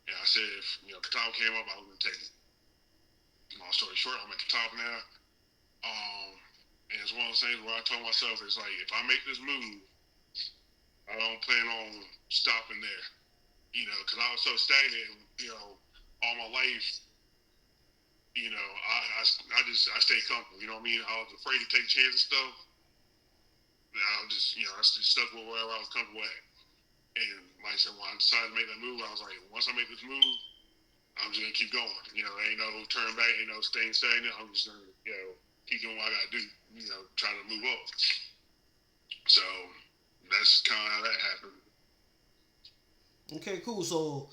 and I said, if Catawba came up, I was gonna take it. Long story short, I'm at Catawba now. And it's one of those things where I told myself, it's like, if I make this move, I don't plan on stopping there. Because I was so stagnant, all my life. I stayed comfortable. You know what I mean? I was afraid to take chances and stuff. I just stuck with wherever I was comfortable at. And like I said, when I decided to make that move, I was like, once I make this move, I'm just gonna keep going. Ain't no turn back, ain't no staying stagnant. I'm just gonna, keep doing what I gotta do. Trying to move up. So that's kind of how that happened. Okay, cool. So,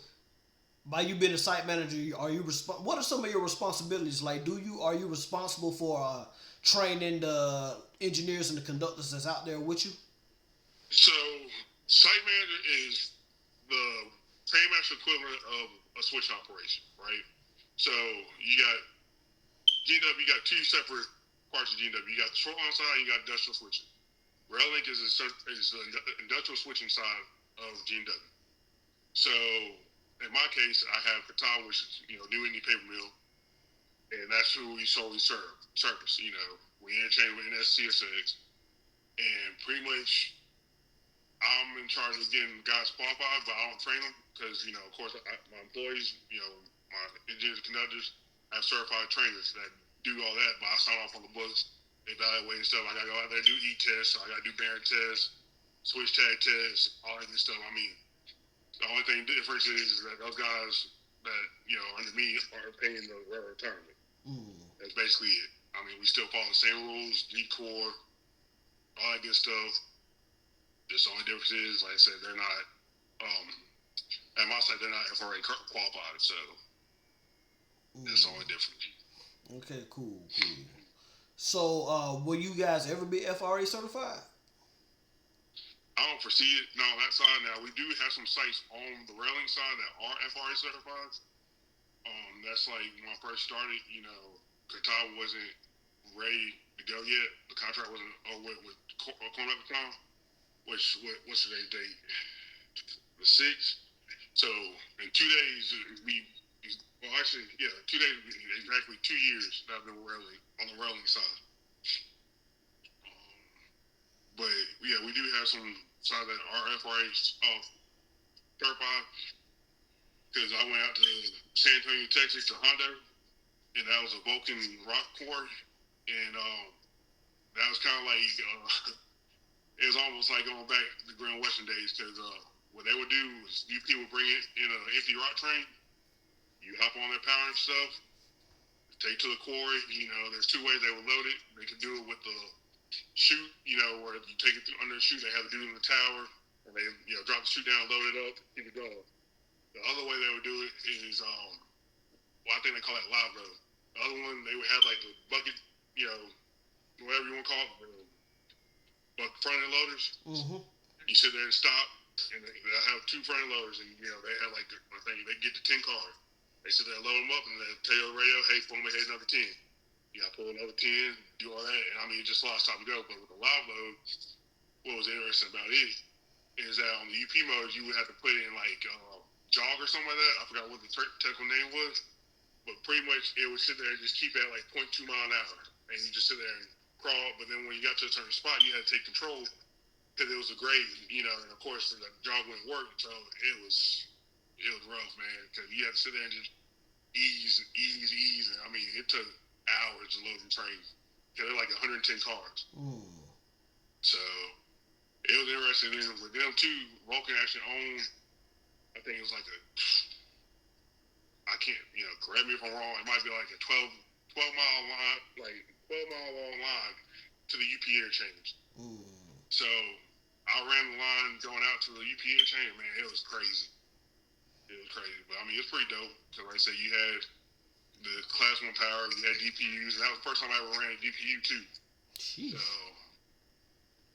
by you being a site manager, are you what are some of your responsibilities? Like, are you responsible for training the engineers and the conductors that's out there with you? So, site manager is the train master equivalent of a switch operation, right? So, you got GW, you got two separate parts of GW. You got the short line side, and you got industrial switching. RailLink is the industrial switching side of GW. So, in my case, I have Catawba, which is, New Indy Papermill, and that's who we solely service. We interchange with NSCSX, and pretty much I'm in charge of getting guys qualified, but I don't train them because, of course, my employees, my engineers and conductors, I have certified trainers that do all that, but I sign off on the books, evaluate and stuff. I got to go out there and do E-tests, so I got to do bearing tests, switch tag tests, all that good stuff. I mean, the only thing difference is that those guys that, under me are paying the railroad retirement. That's basically it. I mean, we still follow the same rules, G-Core, all that good stuff. Just the only difference is, like I said, they're not, at my site, they're not FRA qualified, so that's the only difference. Okay, cool. So, will you guys ever be FRA certified? I don't foresee it. No, that side now. We do have some sites on the railing side that are FRA certified. That's like when I first started, Catawba wasn't ready to go yet. The contract wasn't over with Corn at the time. What's today's date? The 6th. So in 2 days, 2 days, exactly 2 years that I've been railing on the railing side. But yeah, we do have some sides that are FRA certified. Because I went out to San Antonio, Texas, to Hondo, and that was a Vulcan rock quarry, and that was kind of like it was almost like going back to the Greenville and Western days. Because what they would do is UP would bring it in an empty rock train. You hop on their power and stuff, take to the quarry. There's 2 ways they would load it. They could do it with the chute, where if you take it through under the chute, they have to do it in the tower, and they, drop the chute down, load it up, keep it going. The other way they would do it is, I think they call it live load. The other one, they would have like the bucket, whatever you want to call it, but front-end loaders. Mm-hmm. You sit there and stop, and they'll have 2 front-end loaders, and, they have like, I think they get to 10 cars. They sit there and load them up, and they tell the radio, hey, pull me ahead another 10. You got to pull another 10, do all that, and I mean, it just lost time to go. But with the live load, what was interesting about it is that on the UP mode, you would have to put in like jog or something like that. I forgot what the technical name was, but pretty much it would sit there and just keep at like 0.2 mile an hour, and you just sit there and crawl. But then when you got to a certain spot, you had to take control because it was a grade, and of course the jog wouldn't work, so it was it was rough, man, because you had to sit there and just ease, and I mean, it took hours to load the train. Because they're like 110 cars. So it was interesting. And with them too, Vulcan actually owned, I think it was like I can't, correct me if I'm wrong, it might be like a 12-mile line, like 12-mile long line to the UP interchange. So I ran the line going out to the UP interchange, man, it was crazy. But I mean, it's pretty dope. So like I said, you had the Class 1 power, you had DPUs, and that was the first time I ever ran a DPU too. Jeez. So,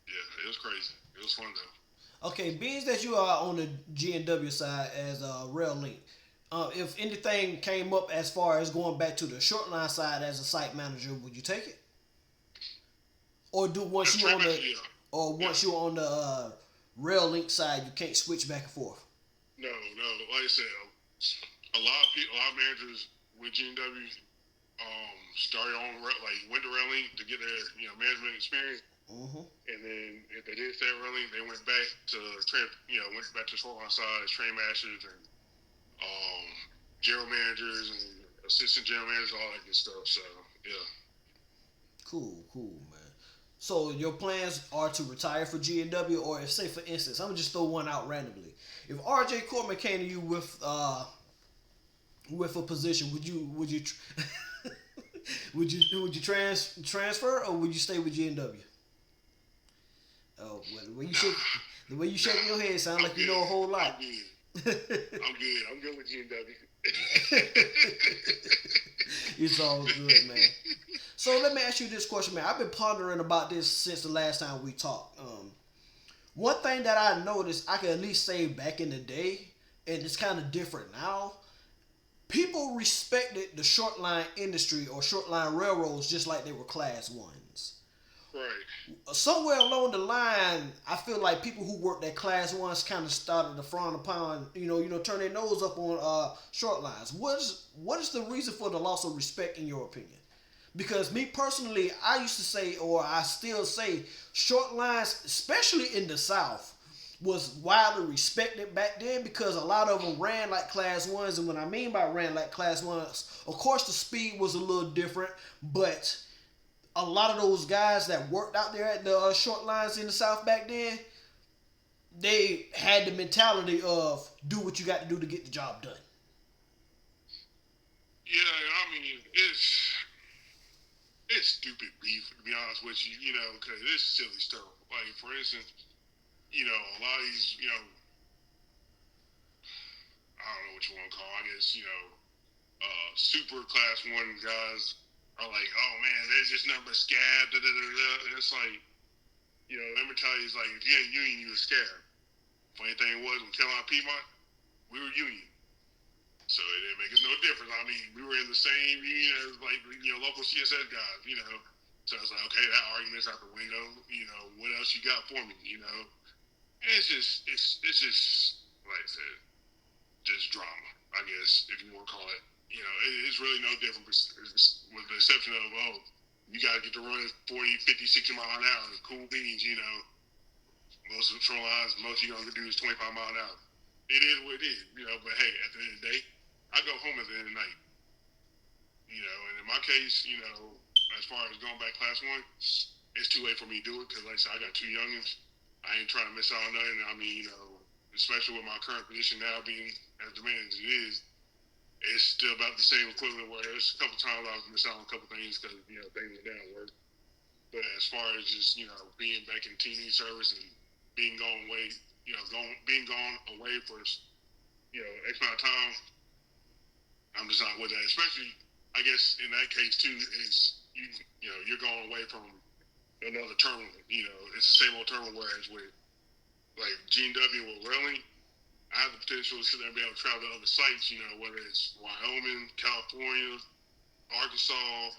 yeah, it was crazy. It was fun though. Okay, being that you are on the G&W side as a rail link, if anything came up as far as going back to the short line side as a site manager, would you take it? Or once you're on the rail link side, you can't switch back and forth? No. Like I said, a lot of managers with G&W started on went to rail link to get their management experience. And then if they did stay at rail link, they went back to short line side as train masters and general managers and assistant general managers, all that good stuff. So yeah. Cool, man. So your plans are to retire for G&W, or if, say for instance, I'm gonna just throw one out randomly. If R.J. Corman came to you with a position, would you would you transfer, or would you stay with G&W? Oh, well, the way you shake your head sounds like you know a whole lot. I'm good. I'm good with G&W. It's all good, man. So let me ask you this question, man. I've been pondering about this since the last time we talked. One thing that I noticed, I can at least say back in the day, and it's kind of different now, people respected the short line industry or short line railroads just like they were class ones. Right. Somewhere along the line, I feel like people who worked at class ones kind of started to frown upon, turn their nose up on short lines. What is the reason for the loss of respect in your opinion? Because me personally, I used to say, or I still say, short lines, especially in the South, was widely respected back then because a lot of them ran like class ones. And what I mean by ran like class ones, of course the speed was a little different, but a lot of those guys that worked out there at the short lines in the South back then, they had the mentality of do what you got to do to get the job done. Yeah, I mean, it's stupid beef, to be honest with you, because it's silly stuff. Like, for instance, a lot of these, I don't know what you want to call, I guess, super class 1 guys are like, oh man, there's just nothing but scab, And it's like, let me tell you, it's like, if you ain't union, you a scab. Funny thing was, when Carolina Piedmont, we were union. So it didn't make us no difference. I mean, we were in the same union as local CSS guys, So it's like, okay, that argument's out the window. What else you got for me? And it's just like I said, just drama, I guess, if you want to call it. It's really no different with the exception of, you got to get to run 40, 50, 60 mile an hour. Cool beans, Most of the patrol lines, most you're going to do is 25 mile an hour. It is what it is, But hey, at the end of the day, I go home at the end of the night. And in my case, as far as going back class 1, it's too late for me to do it because, like I said, I got 2 youngins. I ain't trying to miss out on nothing. I mean, especially with my current position now being as demanding as it is, it's still about the same equivalent where there's a couple times I was missing out on a couple things because, things went down at work. But as far as just, being back in TV service and being gone away, being gone away for, X amount of time, I'm just not with that. Especially, I guess, in that case, too, is you're going away from another terminal. It's the same old terminal, whereas with, like, G&W or Railing, I have the potential to sit there and be able to travel to other sites, whether it's Wyoming, California, Arkansas,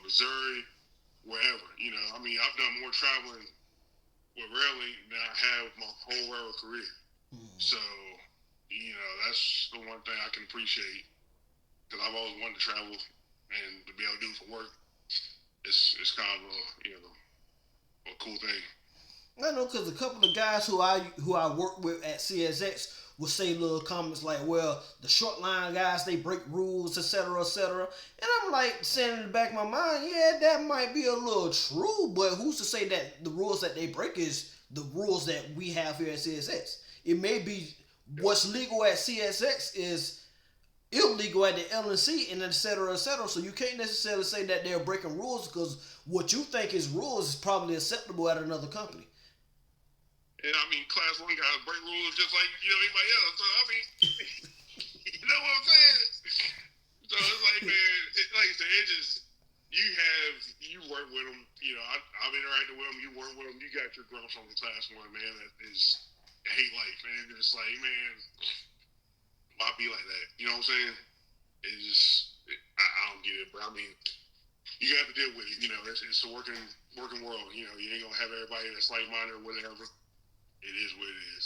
Missouri, wherever. I mean, I've done more traveling with Railing than I have my whole railroad career. So, that's the one thing I can appreciate because I've always wanted to travel and to be able to do it for work. It's kind of a cool thing. I know because a couple of guys who I work with at CSX will say little comments like, well, the short line guys, they break rules, etc., etc. And I'm like, saying in the back of my mind, yeah, that might be a little true, but who's to say that the rules that they break is the rules that we have here at CSX? It may be what's legal at CSX is illegal at the LNC and etc., etc. So you can't necessarily say that they're breaking rules because what you think is rules is probably acceptable at another company. And I mean, Class 1 guys break rules just like, anybody else. So, I mean, you know what I'm saying? So it's like, man, like I said, it just, you work with them. I've interacted with them. You work with them. You got your grumps on the Class 1, man. That is hate life, man. It's like, man, why be like that? You know what I'm saying? It's just, I don't get it. But I mean, you have to deal with it. It's a working world. You ain't going to have everybody that's like-minded or whatever. It is what it is.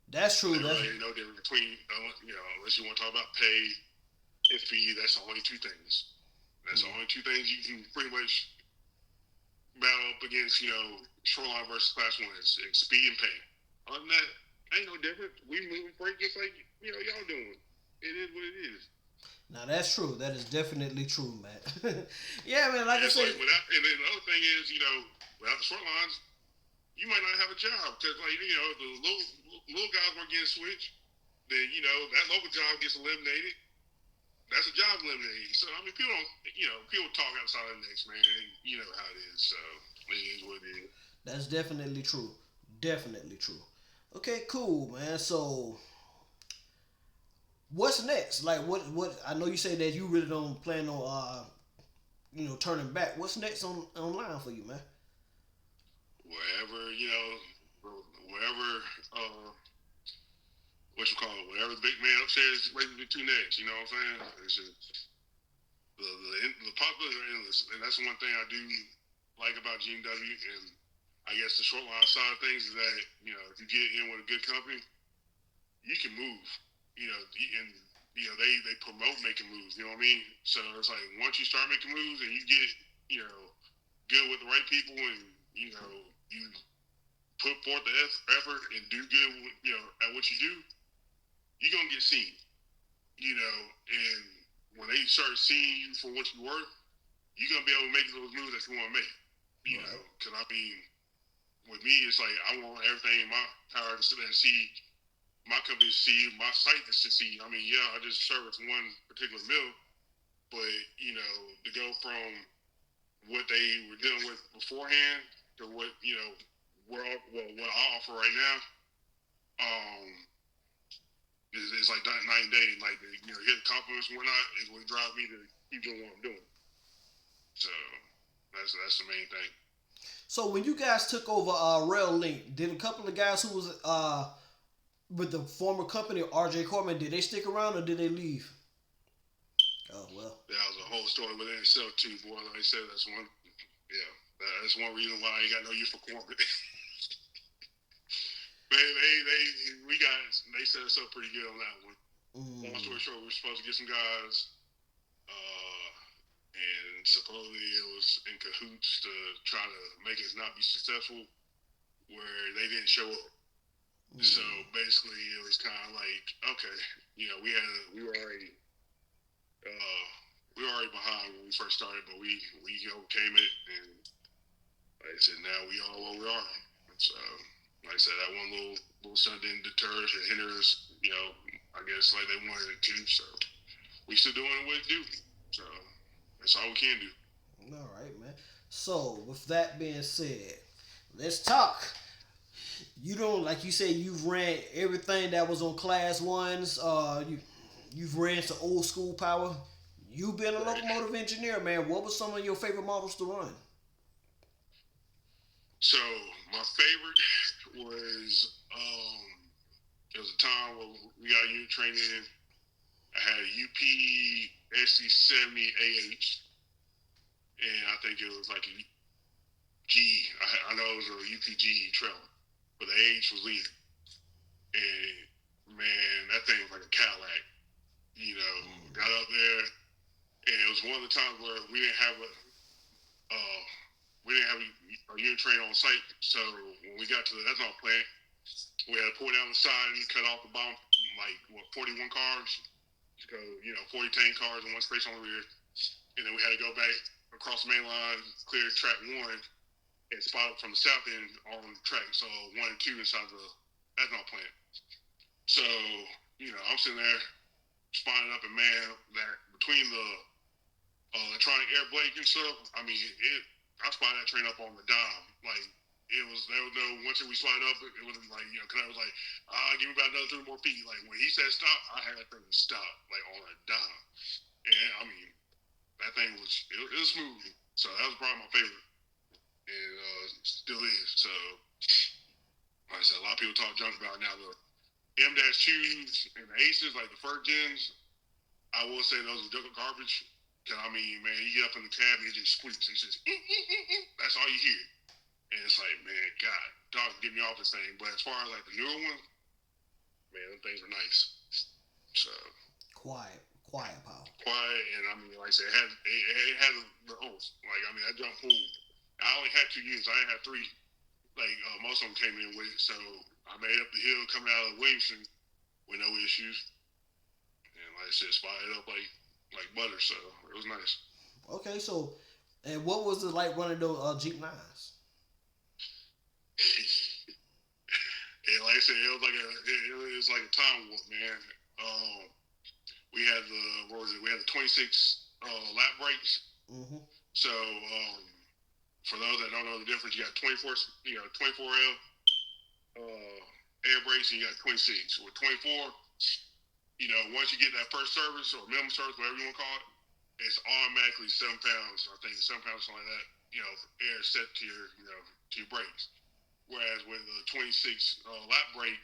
That's true. There's really no difference between, unless you want to talk about pay and fee, that's the only two things. That's the only two things you can pretty much battle up against, shoreline versus Class 1 is speed and pay. Other than that, ain't no different. We move freight just like, y'all doing. It is what it is. Now, that's true. That is definitely true, man. Yeah, man, like I said. And then the other thing is, without the short lines, you might not have a job because, the little guys weren't getting switched. Then, that local job gets eliminated. That's a job eliminated. So, I mean, people talk outside of the necks, man. You know how it is. So, it is what it is. That's definitely true. Definitely true. Okay, cool, man. So, what's next? Like, what? I know you say that you really don't plan on, turning back. What's next online for you, man? Wherever whatever the big man upstairs waiting to do next, you know what I'm saying? It's just, the possibilities are endless, and that's one thing I do like about GMW, and I guess the short line side of things is that, if you get in with a good company, you can move, they promote making moves, you know what I mean? So it's like, once you start making moves and you get, good with the right people and, you put forth the effort and do good, at what you do, you're going to get seen, and when they start seeing you for what you're worth, you're going to be able to make those moves that you want to make, because I mean, with me, it's like, I want everything in my power to sit there and see my company to see, my site to see. I mean, yeah, I just service one particular mill, but, to go from what they were dealing with beforehand to what, what I offer right now, it's like night and day. Like, hear the compliments and whatnot is what drives me to keep doing what I'm doing. So that's the main thing. So when you guys took over Rail Link, did a couple of guys who was with the former company, RJ Corman, did they stick around or did they leave? Oh well. That was a whole story within itself too, boy. Like I said, that's one. Yeah, that's one reason why I ain't got no use for corporate. They set us up pretty good on that one. Long story short, we were supposed to get some guys, and supposedly it was in cahoots to try to make us not be successful, where they didn't show up. So basically, it was kind of like, okay, we were already behind when we first started, but we overcame it, and like I said, now we are where we are. So, like I said, that one little stunt didn't deter us or hinder us, I guess like they wanted it to. So, we still doing what we do. So, that's all we can do. All right, man. So, with that being said, let's talk. You don't, like you said, you've ran everything that was on Class 1s. You've ran some old school power. You've been a locomotive engineer, man. What were some of your favorite models to run? So my favorite was there was a time where we got unit training. I had a UP SC70 AH, and I think it was like a G. I know it was a UPG trailer, but the AH was leading. And man, that thing was like a Cadillac. Got up there, and it was one of the times where we didn't have a unit train on site. So when we got to the ethanol plant, we had to pull down the side and cut off the bottom, 41 cars. So 40 tank cars and one space on the rear, and then we had to go back across the main line, clear track 1, and spot up from the south end on the track. So 1 and 2 inside the ethanol plant. So I'm sitting there spotting up, and man, that between the electronic air brake and stuff, I mean, I spotted that train up on the dime. Like, there was no, once we spotted up, it wasn't like, because I was like, give me about another 3 more feet. Like, when he said stop, I had that thing to stop, like, on a dime. And, I mean, that thing was, it was smooth. So that was probably my favorite. And still is. So, like I said, a lot of people talk junk about it now. The M-2s and the Aces, like the first gens, I will say those are garbage. Because, I mean, man, you get up in the cab and it just squeaks. It's just, that's all you hear. And it's like, man, God, dog, get me off this thing. But as far as like the newer ones, man, them things are nice. So Quiet, pal. Quiet, and I mean, like I said, it had the oomph. Like, I mean, that jump pulled. I only had 2 units. I didn't have 3. Like, most of them came in with it. So I made up the hill coming out of Williamson with no issues. And like I said, spotted up like butter. So it was nice. Okay, so, and what was it like running those Jeep 9s? And like I said, it was like a time warp, man. We had the 26 lap brakes. Mm-hmm. So for those that don't know the difference, you got 24L air brakes, and you got 26. With 24, once you get that first service or minimum service, whatever you want to call it, it's automatically 7 pounds. I think 7 pounds, something like that. Air set to your brakes. Whereas with the 26 lap brake,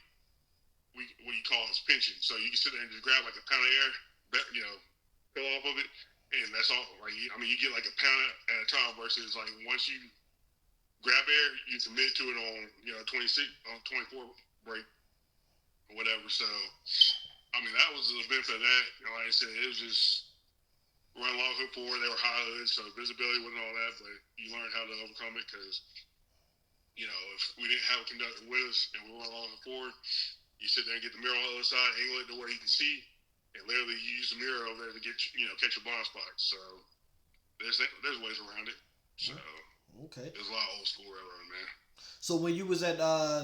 what you call is pinching. So you can sit there and just grab like a pound of air, fill off of it, and that's all. Like, I mean, you get like a pound at a time versus like once you grab air, you commit to it on 26 on 24 brake or whatever. So I mean, that was the benefit of that. Like I said, it was just run long hood forward. They were high hood, so visibility wasn't all that, but you learned how to overcome it because. If we didn't have a conductor with us and we were along the forward, you sit there and get the mirror on the other side, angle it to where you can see, and literally you use the mirror over there to get catch your blind spots. So there's ways around it. So okay, there's a lot of old school railroad, man. So when you was at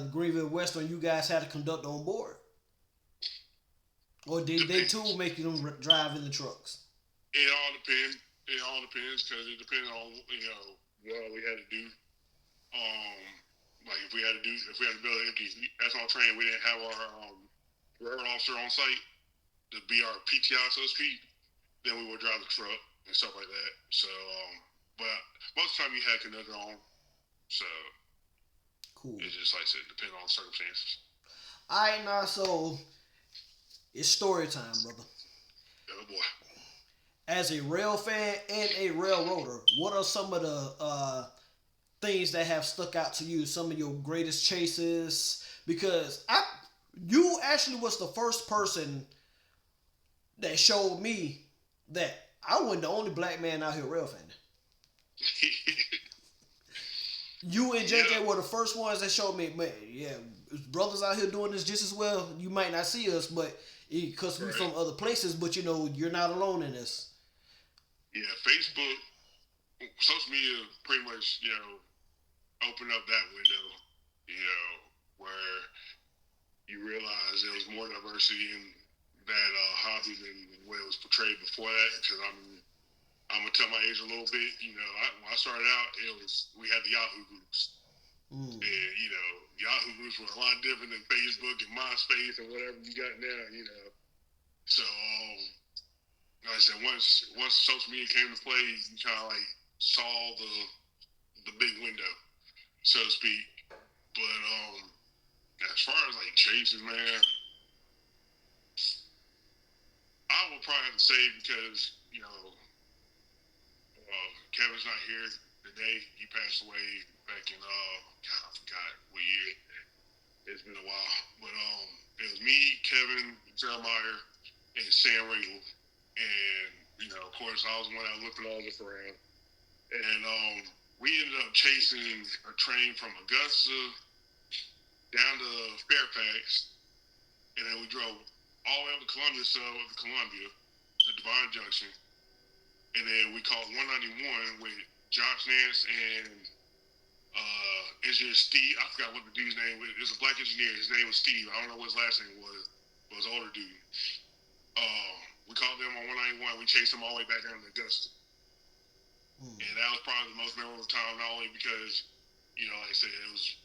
Greenville and Western, you guys had a conductor on board, or did they too make you drive in the trucks? It all depends. Because it depends on what we had to do. Like if we had to build an empty ethanol train, we didn't have our railroad officer on site to be our PTI, so to speak. Then we would drive the truck and stuff like that. So, but most of the time you had conductor on. So, cool. It's just like I said, depending on circumstances. All right, now so it's story time, brother. Oh boy. As a rail fan and a railroader, what are some of the things that have stuck out to you, some of your greatest chases? Because you actually was the first person that showed me that I wasn't the only black man out here rail fanning. You and JK were the first ones that showed me, man, yeah, brothers out here doing this just as well. You might not see us, but because we're from other places, but you're not alone in this. Yeah, Facebook, social media pretty much, open up that window, where you realize there was more diversity in that hobby than what it was portrayed before that. Because I'm gonna tell my age a little bit. When I started out, we had the Yahoo groups, and Yahoo groups were a lot different than Facebook and MySpace and whatever you got now. So like I said, once social media came to play, you kind of like saw the big window, so to speak. But as far as like chases, man, I would probably have to say because Kevin's not here today. He passed away back in God, I forgot what year. It's been a while, but it was me, Kevin, Jeremiah, and Sam Ringle, and of course I was the one that looked all this around. And we ended up chasing a train from Augusta down to Fairfax, and then we drove all the way up to Columbia, to Divine Junction, and then we called 191 with Josh Nance and engineer Steve. I forgot what the dude's name was. It was a black engineer. His name was Steve. I don't know what his last name was. But it was an older dude. We called them on 191. We chased them all the way back down to Augusta. And that was probably the most memorable time, not only because, like I said, it was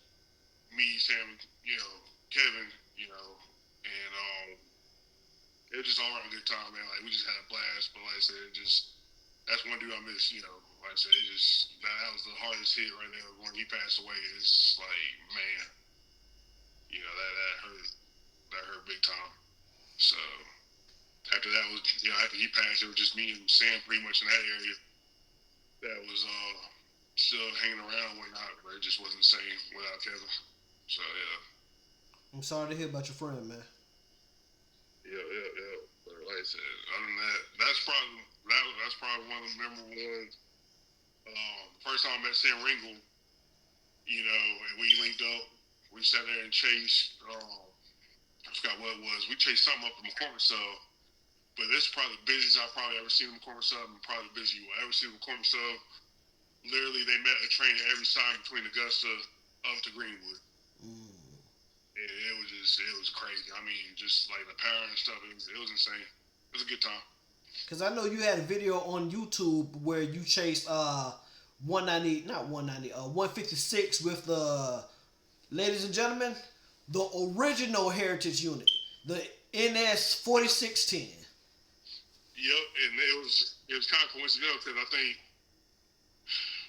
me, Sam, Kevin, and it was just all around a good time, man. Like, we just had a blast. But like I said, that's one dude I miss, Like I said, that was the hardest hit right there when he passed away. It's like, man, that hurt. That hurt big time. So after that was, after he passed, it was just me and Sam pretty much in that area that was still hanging around and whatnot, but it just wasn't the same without Kevin. So yeah. I'm sorry to hear about your friend, man. Yeah. But like I said, other than that, that's probably one of the memorable ones. First time I met Sam Ringle, and we linked up. We sat there and chased. I forgot what it was. We chased something up from McCormick Sub. But this is probably the busiest I've probably ever seen McCormick Sub, and probably the busiest you will ever see McCormick Sub. Literally, they met a train at every side between Augusta up to Greenwood. And it was crazy. I mean, just like the power and stuff, it was insane. It was a good time. Because I know you had a video on YouTube where you chased 156 with the, ladies and gentlemen, the original Heritage unit, the NS 4610. Yep, and it was kind of coincidental because I think,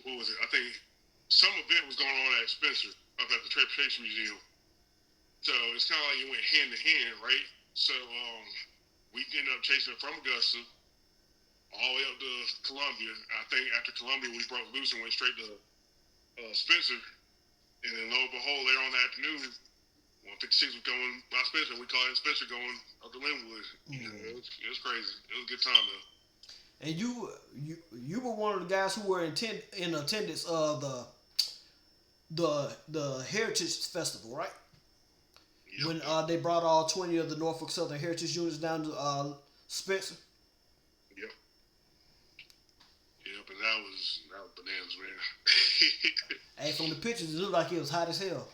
what was it? I think some event was going on at Spencer up at the Transportation Museum. So it's kind of like it went hand to hand, right? So we ended up chasing it from Augusta all the way up to Columbia. I think after Columbia, we broke loose and went straight to Spencer. And then lo and behold, later on that afternoon, 156 was going by Spencer. We called it Spencer going up to Linwood. It was crazy. It was a good time though. And you were one of the guys who were in attendance of the Heritage Festival, right? Yep. When they brought all 20 of the Norfolk Southern Heritage units down to Spencer. Yep, and that was bananas, man. Hey, from the pictures, it looked like it was hot as hell.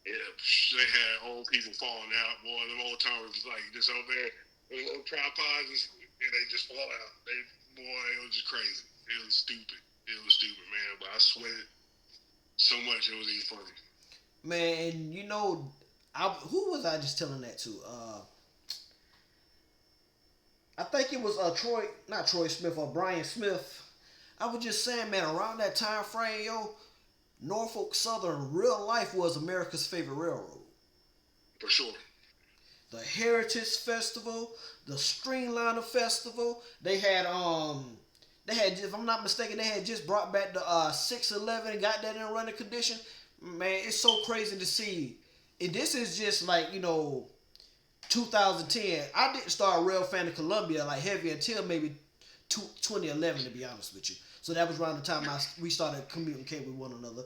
Yeah, they had old people falling out. Boy, them old timers like just over there, with little tripods, and they just fall out. It was just crazy. It was stupid. Man. But I sweated so much, it was even funny. Man, and who was I just telling that to? I think it was not Troy Smith or Brian Smith. I was just saying, man, around that time frame, Norfolk Southern real life was America's favorite railroad. For sure. The Heritage Festival, the Streamliner Festival. They had, if I'm not mistaken, they had just brought back the 611 and got that in running condition. Man, it's so crazy to see. And this is just like, 2010. I didn't start rail fan of Columbia like heavy until maybe 2011, to be honest with you. So that was around the time we started communicating with one another.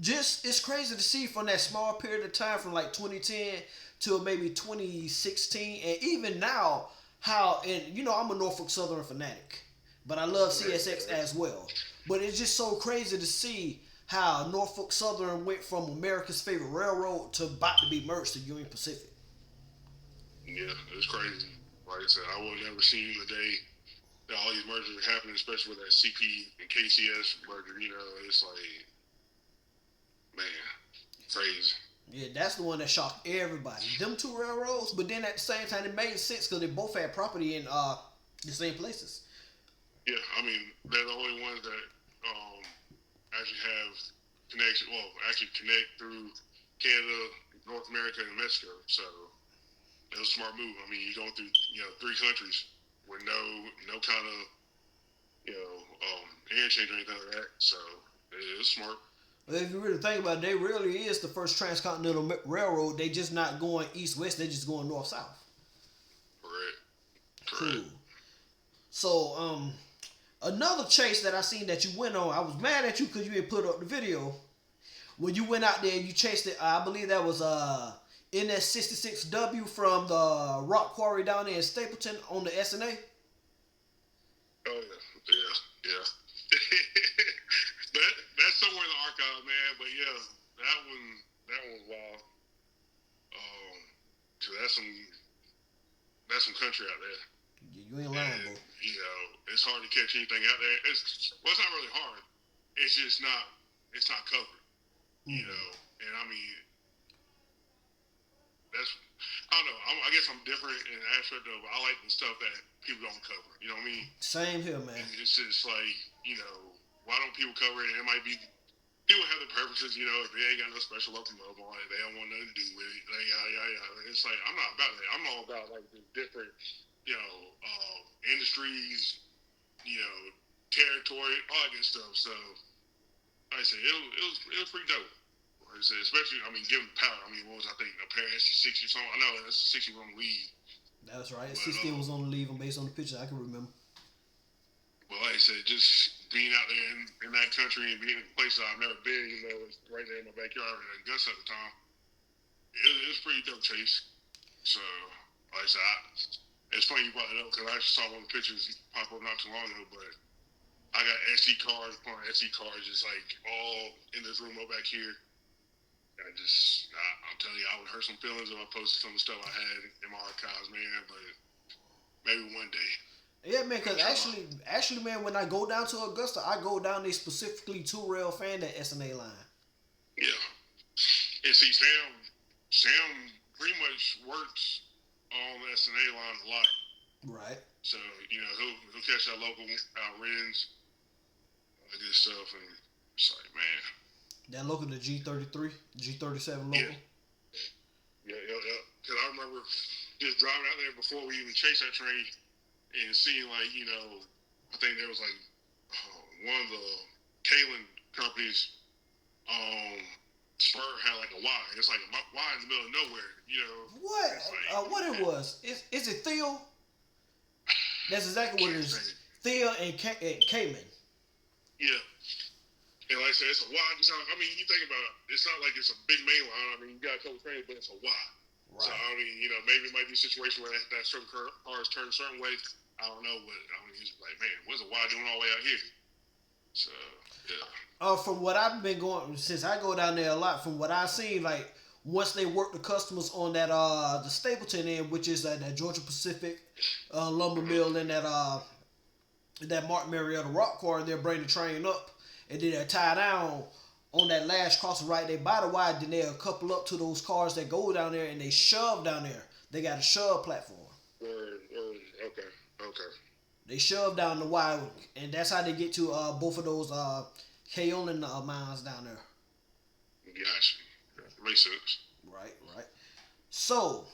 It's crazy to see from that small period of time from like 2010 to maybe 2016, and even now how, and I'm a Norfolk Southern fanatic, but I love CSX as well. But it's just so crazy to see how Norfolk Southern went from America's favorite railroad to about to be merged to Union Pacific. Yeah, it's crazy. Like I said, I would have never seen the day that all these mergers are happening, especially with that CP and KCS merger. It's like, man, crazy. Yeah, that's the one that shocked everybody. Them two railroads, but then at the same time, it made sense because they both had property in the same places. Yeah, I mean, they're the only ones that actually have connection. Well, actually connect through Canada, North America, and Mexico. So it was a smart move. I mean, you're going through 3 countries with no kind of interchange or anything like that. So it was smart. Well, if you really think about it, they really is the first transcontinental railroad. They just not going east-west. They just going north-south. Correct. Cool. So, Another chase that I seen that you went on, I was mad at you because you didn't put up the video. When you went out there and you chased it, I believe that was NS66W from the rock quarry down there in Stapleton on the SNA. Oh yeah. That's somewhere in the archive, man. But yeah, that one was wild. Cause that's some country out there. You ain't lying, bro. You know, it's hard to catch anything out there. It's not really hard. It's just not covered. You know, and I mean, I don't know. I guess I'm different in the aspect of I like the stuff that people don't cover. You know what I mean? Same here, man. It's just like, you know, why don't people cover it? And it might be people have their preferences. You know, if they ain't got no special locomotive on it, they don't want nothing to do with it. It's like I'm not about that. I'm all about like the different, you know, industries, you know, territory, all that good stuff. So, like I said, it was pretty dope. Like I said, especially, I mean, given the power. I mean, what was I think? A pair of SC60 or something? I know that's 60 was on the lead. That's right. 60 was on the lead, and based on the picture, I can remember. Well, like I said, just being out there in that country and being in places I've never been, you know, it's right there in my backyard in Augusta at the time. It was pretty dope chase. So, like I said, it's funny you brought it up because I actually saw one of the pictures pop up not too long ago, but I got SD cards, just like all in this room up back here. I'm telling you, I would hurt some feelings if I posted some of the stuff I had in my archives, man, but maybe one day. Yeah, man, because actually, man, when I go down to Augusta, I go down there specifically to rail fan that SNA line. Yeah. And see, Sam pretty much works on the SNA line a lot. Right. So, you know, he'll catch that local Rins, all that good stuff, and it's like, man. That local, the G33, G37 local. Yeah. Because I remember just driving out there before we even chased that train and seeing, like, you know, I think there was, like, one of the Kalen companies, Spur had, like, a Y. It's like a Y in the middle of nowhere, you know. What? Like, What it was? Is it Theo? That's exactly what it is. Theo and Cayman. Yeah. And like I said, it's a Y. I mean, you think about it, it's not like it's a big main line. I mean, you got a couple trains, but it's a Y. Right. So, I mean, you know, maybe it might be a situation where that certain cars turn a certain way. I don't know, but I mean, he's like, man, what's a Y doing all the way out here? So, yeah. From what I've been going, since I go down there a lot, from what I've seen, like, once they work the customers on that, the Stapleton end, which is that Georgia Pacific lumber mill and that Martin Marietta rock quarry, they'll bring the train up. And then they'll tie down on that last crossing right there by the Y. Then they'll couple up to those cars that go down there and they shove down there. They got a shove platform. Okay. They shove down the Y, and that's how they get to both of those Kaolin mines down there. Gotcha. Makes sense. Right. So,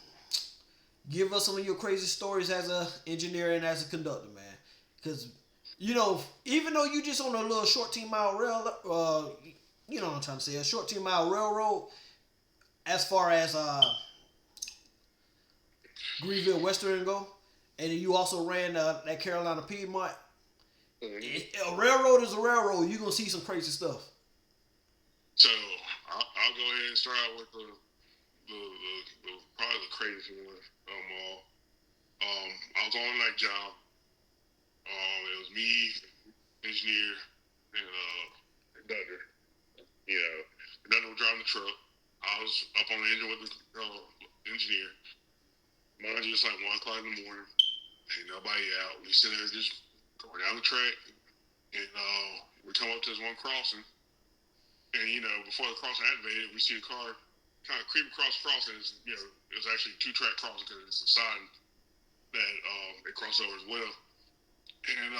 give us some of your crazy stories as an engineer and as a conductor, man. Because, you know, even though you just on a little 14-mile rail, you know what I'm trying to say, a 14-mile railroad, as far as Greenville Western go, and then you also ran that Carolina Piedmont. Mm-hmm. A railroad is a railroad. You're going to see some crazy stuff. So, I'll go ahead and start out with the probably the craziest one of them all. I was on a night job. It was me, engineer, and conductor. You know, conductor was driving the truck. I was up on the engine with the engineer. Mind you, it's like 1 o'clock in the morning. Ain't nobody out. We sitting there just going down the track, and we come up to this one crossing. And you know, before the crossing activated, we see a car kind of creep across the crossing. You know, it was actually a 2-track crossing because it's a side that it crossed over as well. And,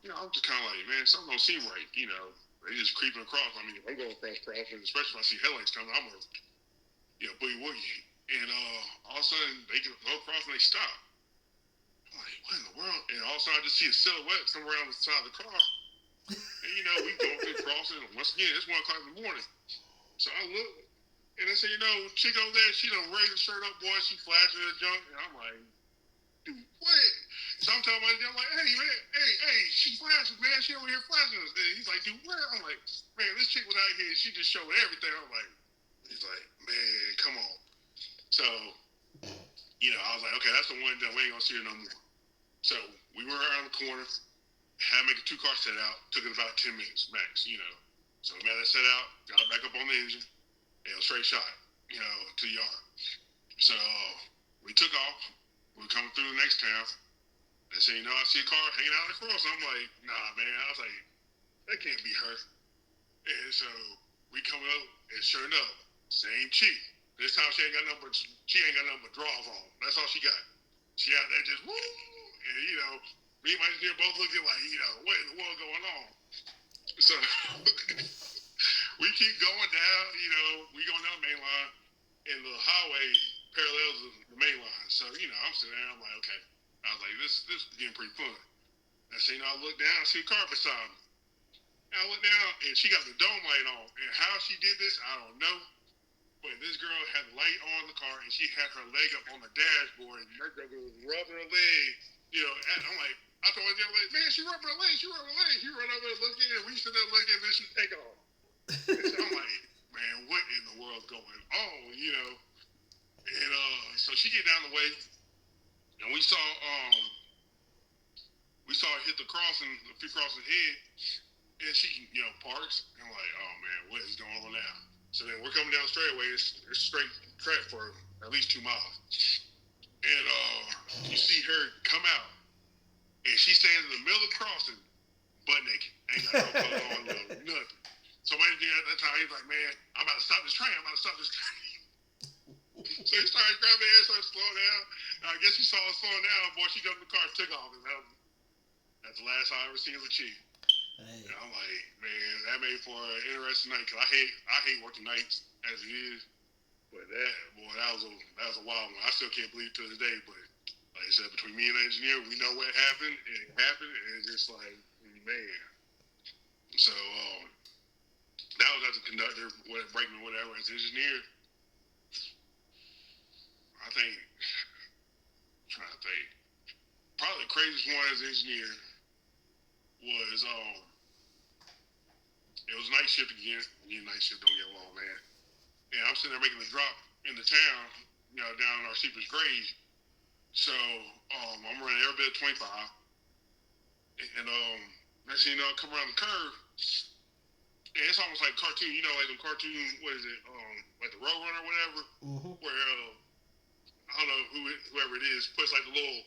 you know, I'm just kind of like, man, something don't seem right. You know, they just creeping across. I mean, if I'm going across crossing, especially if I see headlights coming, I'm going to, you know, boogie woogie. And all of a sudden, they go across and they stop. I'm like, what in the world? And all of a sudden, I just see a silhouette somewhere on the side of the car. And, you know, we go through the crossing. And once again, it's 1 o'clock in the morning. So I look, and I say, you know, chick over there, she done raised her shirt up, boy. She flashing her junk. And I'm like, dude, what? So I'm telling my, I'm like, hey, man, hey, she flashing, man. man, she over here flashing us. And he's like, dude, where? I'm like, man, this chick was out here. She just showed everything. I'm like, he's like, man, come on. So, you know, I was like, okay, that's the one that we ain't gonna see her no more. So we went around the corner, had to make a 2-car set out. Took it about 10 minutes max, you know. So we made that set out, got back up on the engine, and straight shot, you know, to the yard. So we took off. We were coming through the next town. They said, you know, I see a car hanging out across. I'm like, nah, man. I was like, that can't be her. And so we come up, and sure enough, same chick. This time she ain't got nothing but draws on. That's all she got. She out there just woo, and you know, me and my engineer both looking like, you know, what in the world going on? So we keep going down. You know, we going down the main line, and the highway parallels the main line. So you know, I'm sitting there. I'm like, okay. I was like, this is getting pretty fun. I said, you know, I look down, I see a car beside me. And I look down, and she got the dome light on. And how she did this, I don't know. But this girl had the light on the car, and she had her leg up on the dashboard, and that girl was rubbing her leg. You know, and I'm like, I told her, like, man, she rubbing her leg, she rubbing her leg. She run over there looking, and we sit there looking, and then she take off. So I'm like, man, what in the world going on, you know? And so she get down the way, and we saw her hit the crossing, a few crossings ahead, and she, you know, parks, and I'm like, oh man, what is going on now? So then we're coming down the straightaway. It's straight track for at least 2 miles. And you see her come out, and she stands in the middle of the crossing, butt naked. Ain't got no clothes on, nothing. So my engineer at that time, he's like, man, I'm about to stop this train. So he started grabbing air, started slowing down. I guess he saw us slowing down. Boy, she jumped in the car and took off. And that's the last I ever seen of a chick. Hey. And I'm like, man, that made for an interesting night. Cause I hate working nights as it is. But that was a wild one. I still can't believe it to this day. But like I said, between me and the engineer, we know what happened. And it happened. And it's just like, man. So that was as a conductor, brakeman, whatever. As an engineer, I think, I'm trying to think, probably the craziest one as an engineer was, it was night shift again. Me and night shift don't get along, man. And I'm sitting there making the drop in the town, you know, down our Cypress grade. So I'm running every bit of 25. And next thing you know, I come around the curve, and it's almost like cartoon, you know, like the cartoon, what is it, like the Roadrunner or whatever, where I don't know whoever it is puts like the little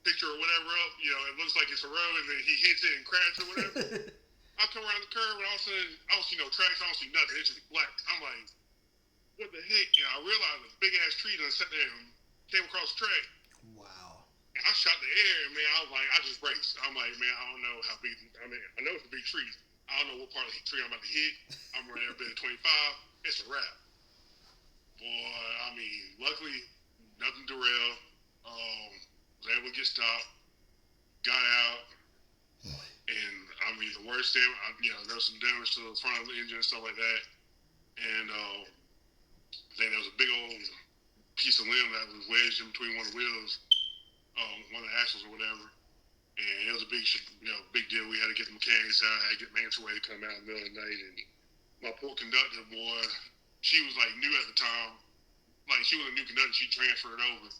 picture or whatever up, you know, it looks like it's a road, and then he hits it and crashes or whatever. I come around the curve, and all of a sudden, I don't see no tracks, I don't see nothing. It's just black. I'm like, what the heck? And I realized a big-ass tree done sat there and came across the track. Wow. And I shot the air, and, man, I was like, I just raced. I'm like, man, I don't know how big, I mean, I know it's a big tree. I don't know what part of the tree I'm about to hit. I'm running every bit of 25. It's a wrap. Boy, I mean, luckily, nothing derailed. Was able to get stopped. Got out. And, I mean, the worst thing, you know, there was some damage to the front of the engine and stuff like that. And then there was a big old piece of limb that was wedged in between one of the wheels, one of the axles or whatever. And it was a big deal. We had to get the mechanics out. I had to get Manson Way to come out in the middle of the night. And my poor conductor, boy, she was like new at the time. Like she was a new conductor. She transferred over.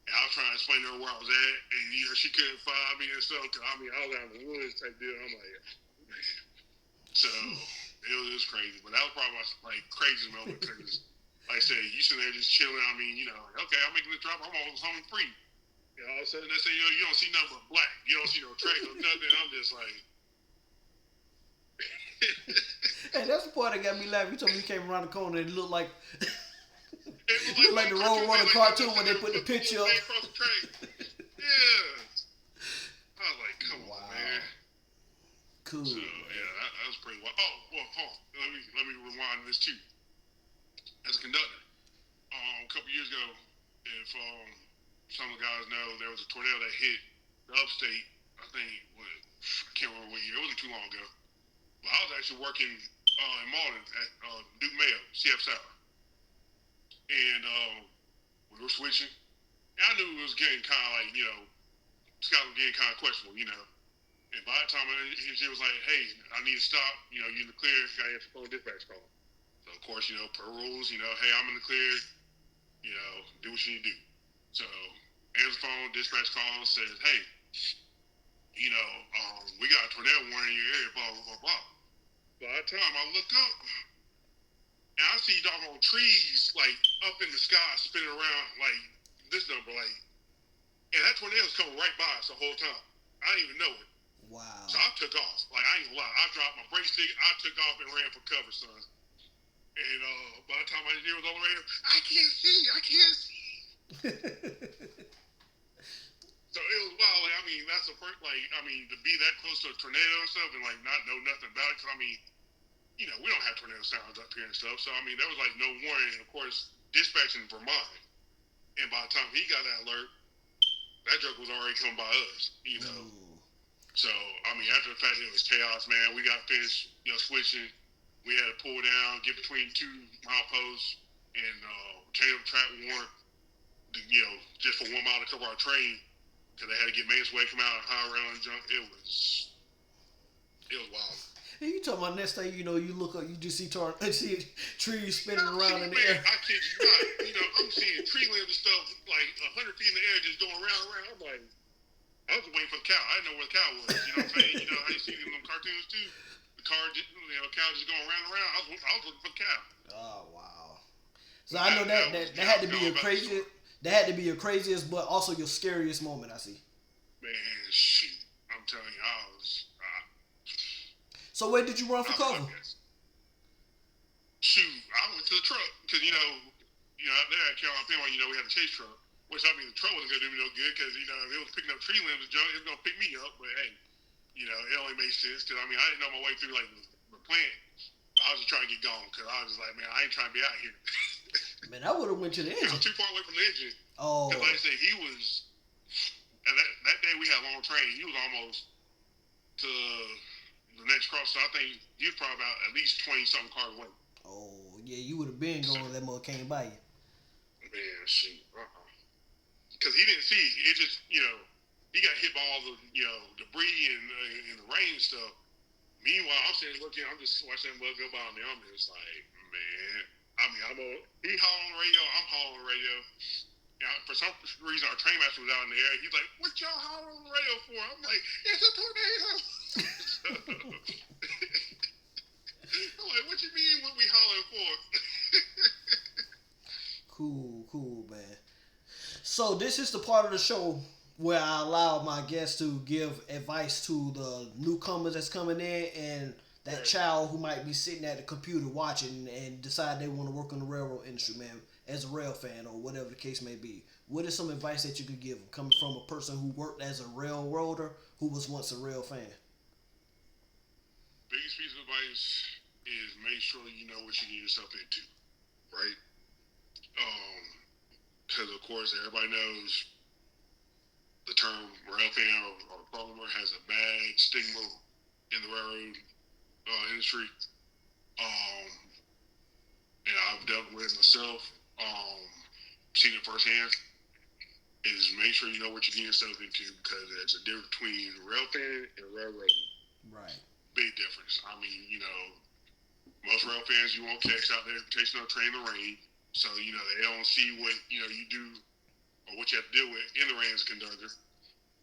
And I was trying to explain to her where I was at. And, you know, she couldn't find me and stuff. Cause I mean, I was out in the woods type deal. I'm like, man. So it was crazy. But that was probably my like craziest moment. Cause like I said, you sitting there just chilling. I mean, you know, okay, I'm making the drop. I'm almost home free. And all of a sudden they say, you don't see nothing but black. You don't see no track or nothing. I'm just like. Hey, that's the part that got me laughing. You told me you came around the corner and it looked like looked like the Roadrunner cartoon when they put the picture up. Across the track. Yeah. I was like, come on, man. Cool. So yeah, that was pretty wild. Oh, well, hold on. Let me rewind this too. As a conductor, a couple years ago, if some of the guys know, there was a tornado that hit the upstate. I think I can't remember what year. It wasn't too long ago. But I was actually working in Malden at Duke Mayo, CF South. And we were switching. And I knew it was getting kind of like, you know, Scott was getting kind of questionable, you know. And by the time she was like, "Hey, I need to stop. You know, you're in the clear. Got to answer the phone dispatch call." So of course, you know, per rules, you know, hey, I'm in the clear. You know, do what you need to do. So answer the phone, dispatch call, says, "Hey, you know, we got a tornado warning in your area. Blah blah blah blah." By the time I look up, and I see doggone trees like up in the sky spinning around like this number, like, and that tornado's coming right by us the whole time. I didn't even know it. Wow. So I took off. Like, I ain't gonna lie. I dropped my brake stick. I took off and ran for cover, son. And by the time I was on the radio, I can't see. So it was wild. Like, I mean, that's the first, like, I mean, to be that close to a tornado and stuff and, like, not know nothing about it. Because, I mean, you know, we don't have tornado sounds up here and stuff. So, I mean, there was, like, no warning. And, of course, dispatch in Vermont. And by the time he got that alert, that joke was already coming by us, you know. Ooh. So, I mean, after the fact, it was chaos, man. We got finished, you know, switching. We had to pull down, get between 2 mileposts, and change up track warrant, you know, just for 1 mile to cover our train, because they had to get maintenance way come out and high rail and jump. It was wild. And you talking about next thing you know, you look up, you just see trees spinning around in the man, air. I kid you not. You know, I'm seeing tree limbs and stuff like 100 feet in the air just going around. I'm like, I was waiting for the cow. I didn't know where the cow was. You know what I'm saying? You know how you see them cartoons too? The car, cow just going around and around. I was looking for the cow. Oh, wow. So I know that had to be your craziest. That had to be your craziest, but also your scariest moment. I see. Man, shoot! I'm telling you, I was. So where did you run for cover? Shoot, I went to the truck because you know out there at Carolina Piedmont, you know we had a chase truck. Which, I mean, the truck wasn't going to do me no good because, you know, if it was picking up tree limbs and junk, it was going to pick me up. But, hey, you know, it only made sense because, I mean, I didn't know my way through, like, the plant. I was just trying to get gone because I was just like, man, I ain't trying to be out here. Man, I would have went to the engine. I was too far away from the engine. Oh. Because, like I said, he was, and that day we had a long train. He was almost to the next cross. So I think he was probably about at least 20-something cars away. Oh, yeah, you would have been going when that mother came by you. Man, shoot. Because he didn't see it. It just, you know, he got hit by all the, you know, debris and the rain and stuff. Meanwhile, I'm sitting looking, I'm just watching that mother go by me. I'm just like, man. I mean, he hollering on the radio, I'm hollering on the radio. You know, for some reason, our train master was out in the air. He's like, what y'all hollering on the radio for? I'm like, it's a tornado. I'm like, what you mean what we hollering for? Cool, man. So this is the part of the show where I allow my guests to give advice to the newcomers that's coming in and that child who might be sitting at the computer watching and decide they want to work in the railroad industry, man, as a rail fan or whatever the case may be. What is some advice that you could give them coming from a person who worked as a railroader who was once a rail fan? Biggest piece of advice is make sure you know what you get yourself into, right? Because, of course, everybody knows the term rail fan or programmer has a bad stigma in the railroad industry. And I've dealt with it myself, seen it firsthand, is make sure you know what you get yourself into because there's a difference between rail fan and railroading. Right. Big difference. I mean, you know, most rail fans, you won't catch out there chasing a train in the rain. So, you know, they don't see what, you know, you do or what you have to deal with in the rain as a conductor.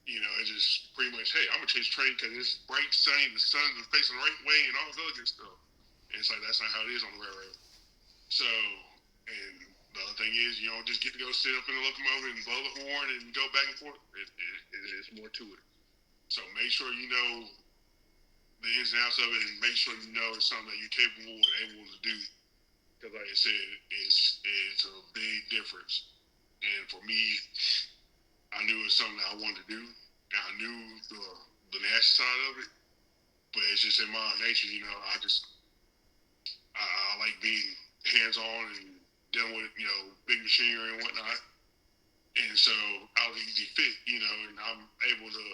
You know, it's just pretty much, hey, I'm going to chase a train because it's bright, sunny, the sun's facing the right way and all this other good stuff. And it's like, that's not how it is on the railroad. So, and the other thing is, you don't just get to go sit up in the locomotive and blow the horn and go back and forth. It's more to it. So make sure you know the ins and outs of it and make sure you know it's something that you're capable and able to do. Because like I said, it's a big difference. And for me, I knew it was something that I wanted to do. And I knew the nasty side of it. But it's just in my nature, you know, I like being hands-on and dealing with, you know, big machinery and whatnot. And so I was easy fit, you know, and I'm able to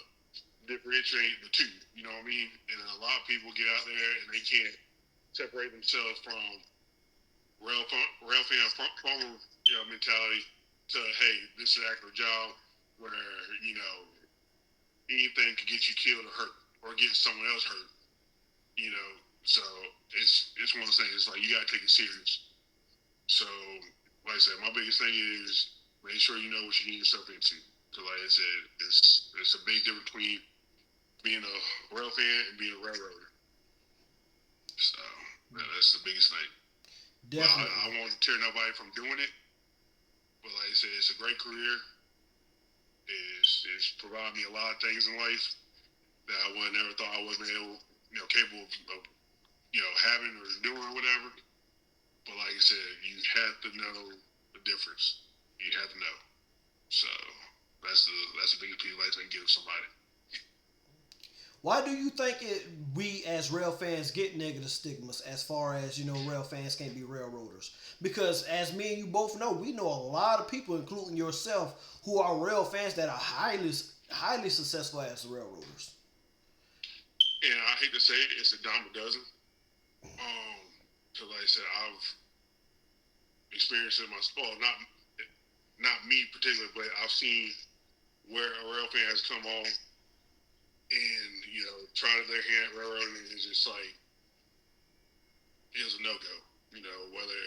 differentiate the two, you know what I mean? And a lot of people get out there and they can't separate themselves from rail fan farmer, you know, mentality to, hey, this is an actual job where, you know, anything could get you killed or hurt. or getting someone else hurt. You know, so it's one of those things. It's like you gotta take it serious. So, like I said, my biggest thing is make sure you know what you get yourself into. Because, like I said, it's a big difference between being a rail fan and being a railroader. So that's the biggest thing. Definitely. I won't deter nobody from doing it. But like I said, it's a great career. It's provided me a lot of things in life that I would have never thought I would have been able, capable of, having or doing or whatever. But like I said, you have to know the difference. You have to know. So that's the biggest piece of advice I can give somebody. Why do you think we as rail fans get negative stigmas as far as, rail fans can't be railroaders? Because as me and you both know, we know a lot of people, including yourself, who are rail fans that are highly successful as railroaders. And I hate to say it, it's a dime a dozen. Because like I said, I've experienced it myself. Not me particularly, but I've seen where a rail fan has come on and tried their hand at railroading, and it's just like it was a no-go. Whether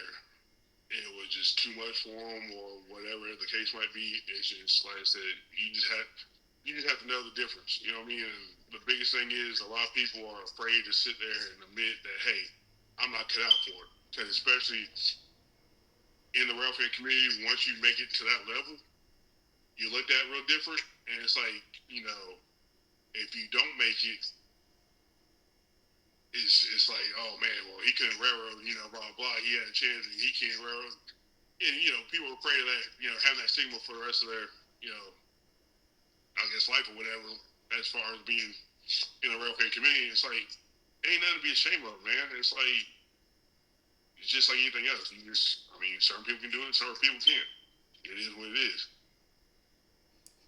it was just too much for them or whatever the case might be, it's just like I said, you just have to know the difference. You know what I mean? And the biggest thing is a lot of people are afraid to sit there and admit that, hey, I'm not cut out for it. Because especially in the rail fan community, once you make it to that level, you look at it real different, and it's like, if you don't make it, it's like, oh man, well, he couldn't railroad, blah blah. He had a chance and he can't railroad. And people are afraid of that, having that stigma for the rest of their, I guess life or whatever. As far as being in the rail fan community, it's like ain't nothing to be ashamed of, man. It's like it's just like anything else. Certain people can do it, certain people can't. It is what it is.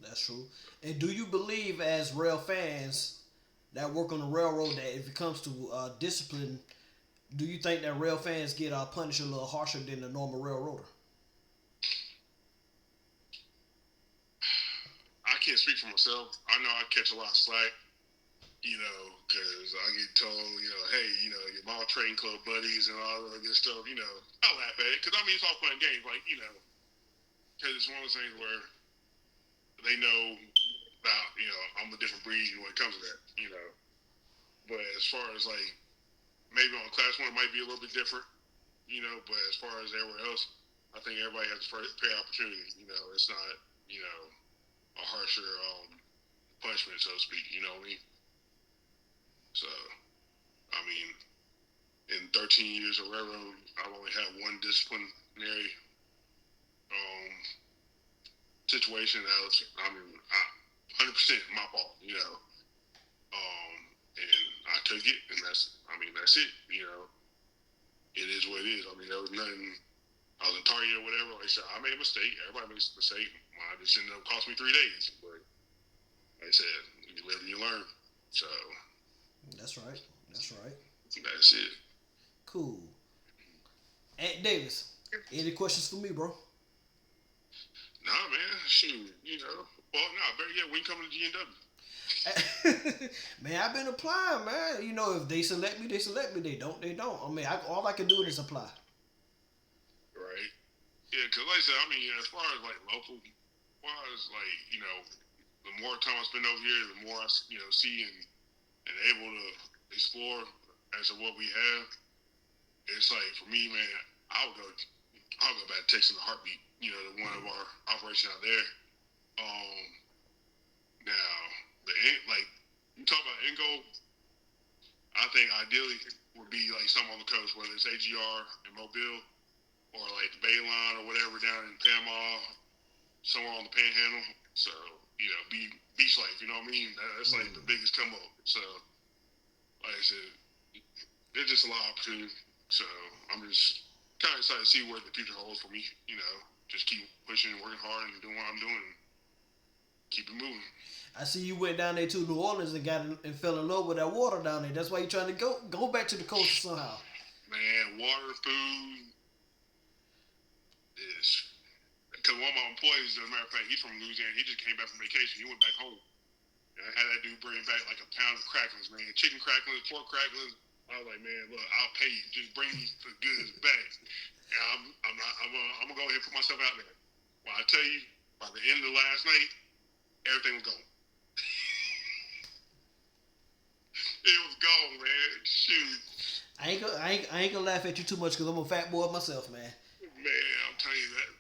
That's true. And do you believe, as rail fans that work on the railroad, that if it comes to discipline, do you think that rail fans get punished a little harsher than the normal railroader? I can't speak for myself. I know I catch a lot of slack, because I get told, hey, your mall trading club buddies and all that good stuff, I laugh at it, because it's all fun and games, like, because it's one of those things where they know about, I'm a different breed when it comes to that, But as far as like, maybe on class one, it might be a little bit different, but as far as everywhere else, I think everybody has a fair opportunity. It's not, a harsher punishment, so to speak, you know what I mean? So, in 13 years of railroad, I've only had one disciplinary situation that was, 100% my fault, and I took it, and that's it, It is what it is. There was nothing, I was a target or whatever. Like I said, I made a mistake. Everybody makes a mistake. It just ended up costing me 3 days. But like I said, you live and you learn. So. That's right. That's it. Cool. Aunt Davis, any questions for me, bro? Nah, man. Shoot, Well, better yet, when you come to GNW. Man, I've been applying, man. If they select me, they select me. They don't, they don't. All I can do is apply. Right. Yeah, because like I said, as far as like local wise, like, the more time I spend over here, the more I, see and able to explore as of what we have. It's like, for me, man, I'll go back to Texas in a heartbeat, to one of our operations out there. Now, you talk about end goal, I think ideally would be like something on the coast, whether it's AGR in Mobile or like the Bay Line or whatever down in Panama, somewhere on the Panhandle. So, be beach life, you know what I mean? That's like the biggest come up. So, like I said, there's just a lot of opportunity. So, I'm just kind of excited to see where the future holds for me, just keep pushing and working hard and doing what I'm doing and keep it moving. I see you went down there to New Orleans and fell in love with that water down there. That's why you're trying to go back to the coast somehow. Man, water, food is because one of my employees, as a matter of fact, he's from Louisiana. He just came back from vacation. He went back home, And I had that dude bring back like a pound of cracklings, man. Chicken cracklings, pork cracklings. I was like, man, look, I'll pay you. Just bring me the goods back. And I'm gonna go ahead and put myself out there. Well, I tell you, by the end of the last night, everything was gone. It was gone, man. Shoot. I ain't gonna laugh at you too much because I'm a fat boy myself, man. Man, I'm telling you that.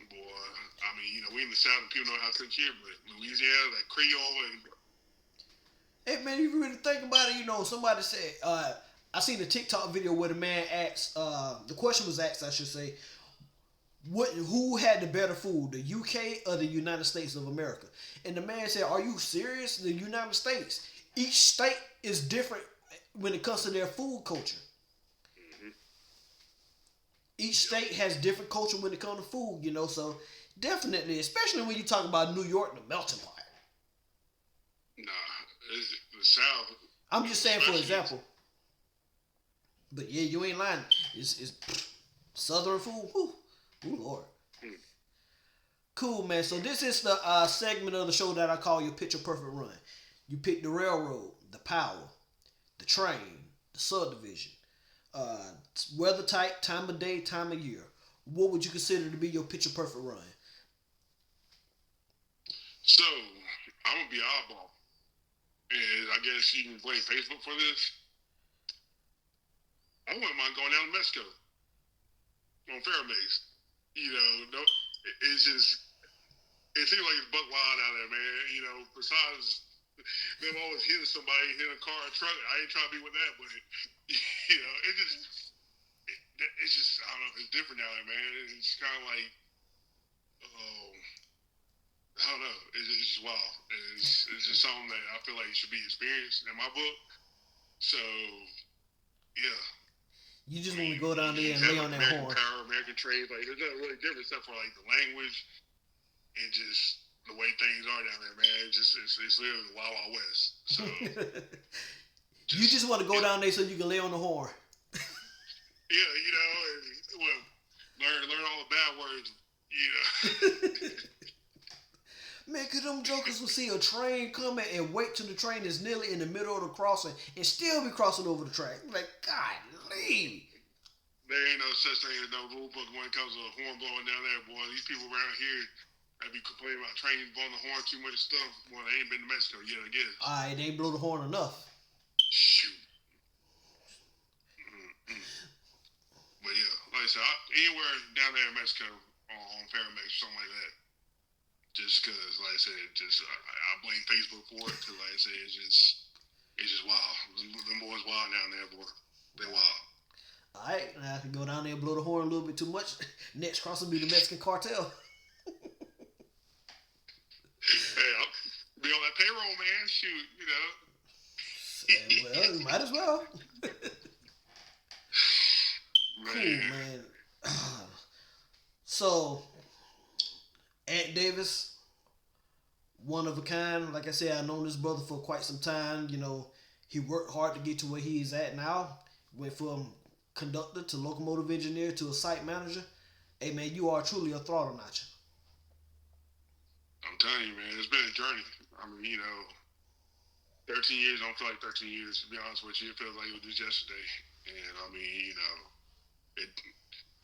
Boy, I mean, you know, we in the South and people know how to cook here, but Louisiana, that Creole and. Hey man, if you really think about it, you know, somebody said, I seen a TikTok video where the man asked, the question was asked, I should say, who had the better food, the UK or the United States of America? And the man said, are you serious? The United States. Each state is different when it comes to their food culture. Mm-hmm. Each state has different culture when it comes to food, you know, so definitely, especially when you talk about New York, the melting pot. Nah, it's the South. I'm just saying for example. But yeah, you ain't lying. It's Southern food. Whew. Ooh, Lord. Cool, man. So this is the segment of the show that I call your picture perfect run. You pick the railroad, the power, the train, the subdivision, weather type, time of day, time of year. What would you consider to be your picture perfect run? So, I'm going to be oddball. And I guess you can blame Facebook for this. I wouldn't mind going down to Mexico on Fairmaze. You know, it's just, it seems like it's buck wild out there, man. You know, besides them always hitting somebody, hitting a car, a truck, I ain't trying to be with that, but, you know, it's just, I don't know, it's different down there, man. It's kind of like, I don't know, it's just wild. It's just something that I feel like should be experienced in my book. So, yeah. You just want to go down there and lay on that American horn. Power, American trade, like there's nothing really different except for like the language and just the way things are down there, man. It's literally the Wild Wild West. So you just want to go down there so you can lay on the horn. Yeah, you know, and, learn all the bad words, you know. Man, cause them jokers will see a train coming and wait till the train is nearly in the middle of the crossing and still be crossing over the track. Like, golly. There ain't no such thing as no rule book when it comes to a horn blowing down there, boy. These people around here that be complaining about trains blowing the horn too much stuff. Boy, they ain't been to Mexico yet, I guess. Alright, they ain't blow the horn enough. Shoot. But yeah, like I said, anywhere down there in Mexico on Papermill, something like that. Just because, like I said, I blame Facebook for it. Because, like I said, it's just wild. Them boys wild down there, boy. They wild. All right, I can go down there and blow the horn a little bit too much. Next cross will be the Mexican cartel. Hey, I'll be on that payroll, man. Shoot, you know. Well, you might as well. Man. Cool, man. So, Ant Davis, one of a kind. Like I said, I've known this brother for quite some time. You know, he worked hard to get to where he is at now. Went from conductor to locomotive engineer to a site manager. Hey, man, you are truly a throttle notcher. I'm telling you, man, it's been a journey. I mean, you know, 13 years don't feel like 13 years, to be honest with you. It feels like it was just yesterday. And, I mean, you know,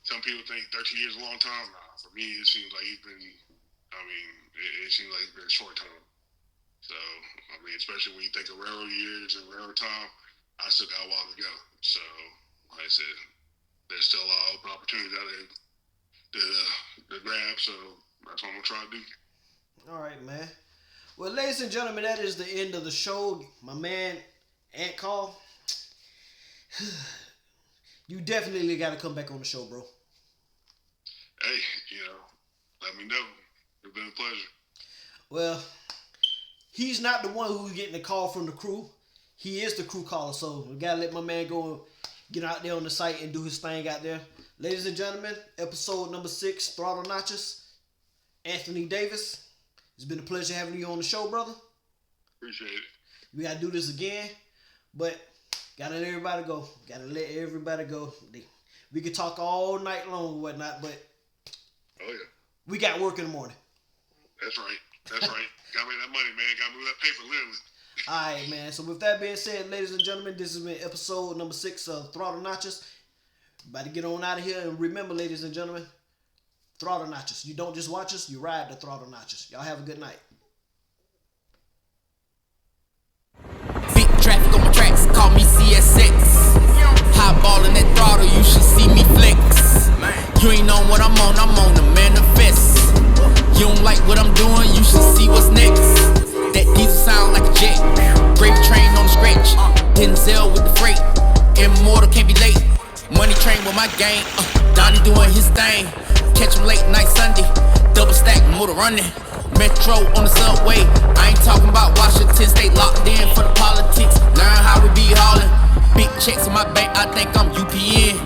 some people think 13 years is a long time. Nah, for me, it seems like it's been, it seems like it's been a short time. So, I mean, especially when you think of railroad years and railroad time, I still got a while to go. So, like I said, there's still a lot of open opportunities out there to grab. So, that's what I'm going to try to do. All right, man. Well, ladies and gentlemen, that is the end of the show. My man, Ant Call, you definitely got to come back on the show, bro. Hey, you know, let me know. It's been a pleasure. Well, he's not the one who's getting the call from the crew. He is the crew caller, so we got to let my man go and get out there on the site and do his thing out there. Ladies and gentlemen, episode number 6, Throttle Notchers, Anthony Davis. It's been a pleasure having you on the show, brother. Appreciate it. We got to do this again, but got to let everybody go. Got to let everybody go. We could talk all night long and whatnot, but oh yeah, we got work in the morning. That's right. That's right. Gotta make that money, man. Gotta move that paper, literally. Alright, man. So with that being said, ladies and gentlemen, this has been episode number 6 of Throttle Notchers. About to get on out of here. And remember, ladies and gentlemen, Throttle Notchers. You don't just watch us, you ride the Throttle Notchers. Y'all have a good night. Big traffic on my tracks, call me CSX. High ball in that throttle, you should see me flex. You ain't know what I'm on the manifest. You don't like what I'm doing, you should see what's next. That diesel sound like a jet, gravy train on the scratch. Denzel with the freight, immortal can't be late. Money train with my gang, Donnie doing his thing. Catch him late night Sunday, double stack motor running. Metro on the subway, I ain't talking about Washington State, locked in for the politics. Learn how we be hauling, big checks in my bank, I think I'm UPN.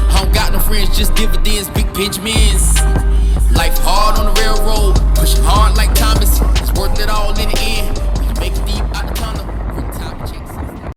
I don't got no friends, just dividends, big Benjamins.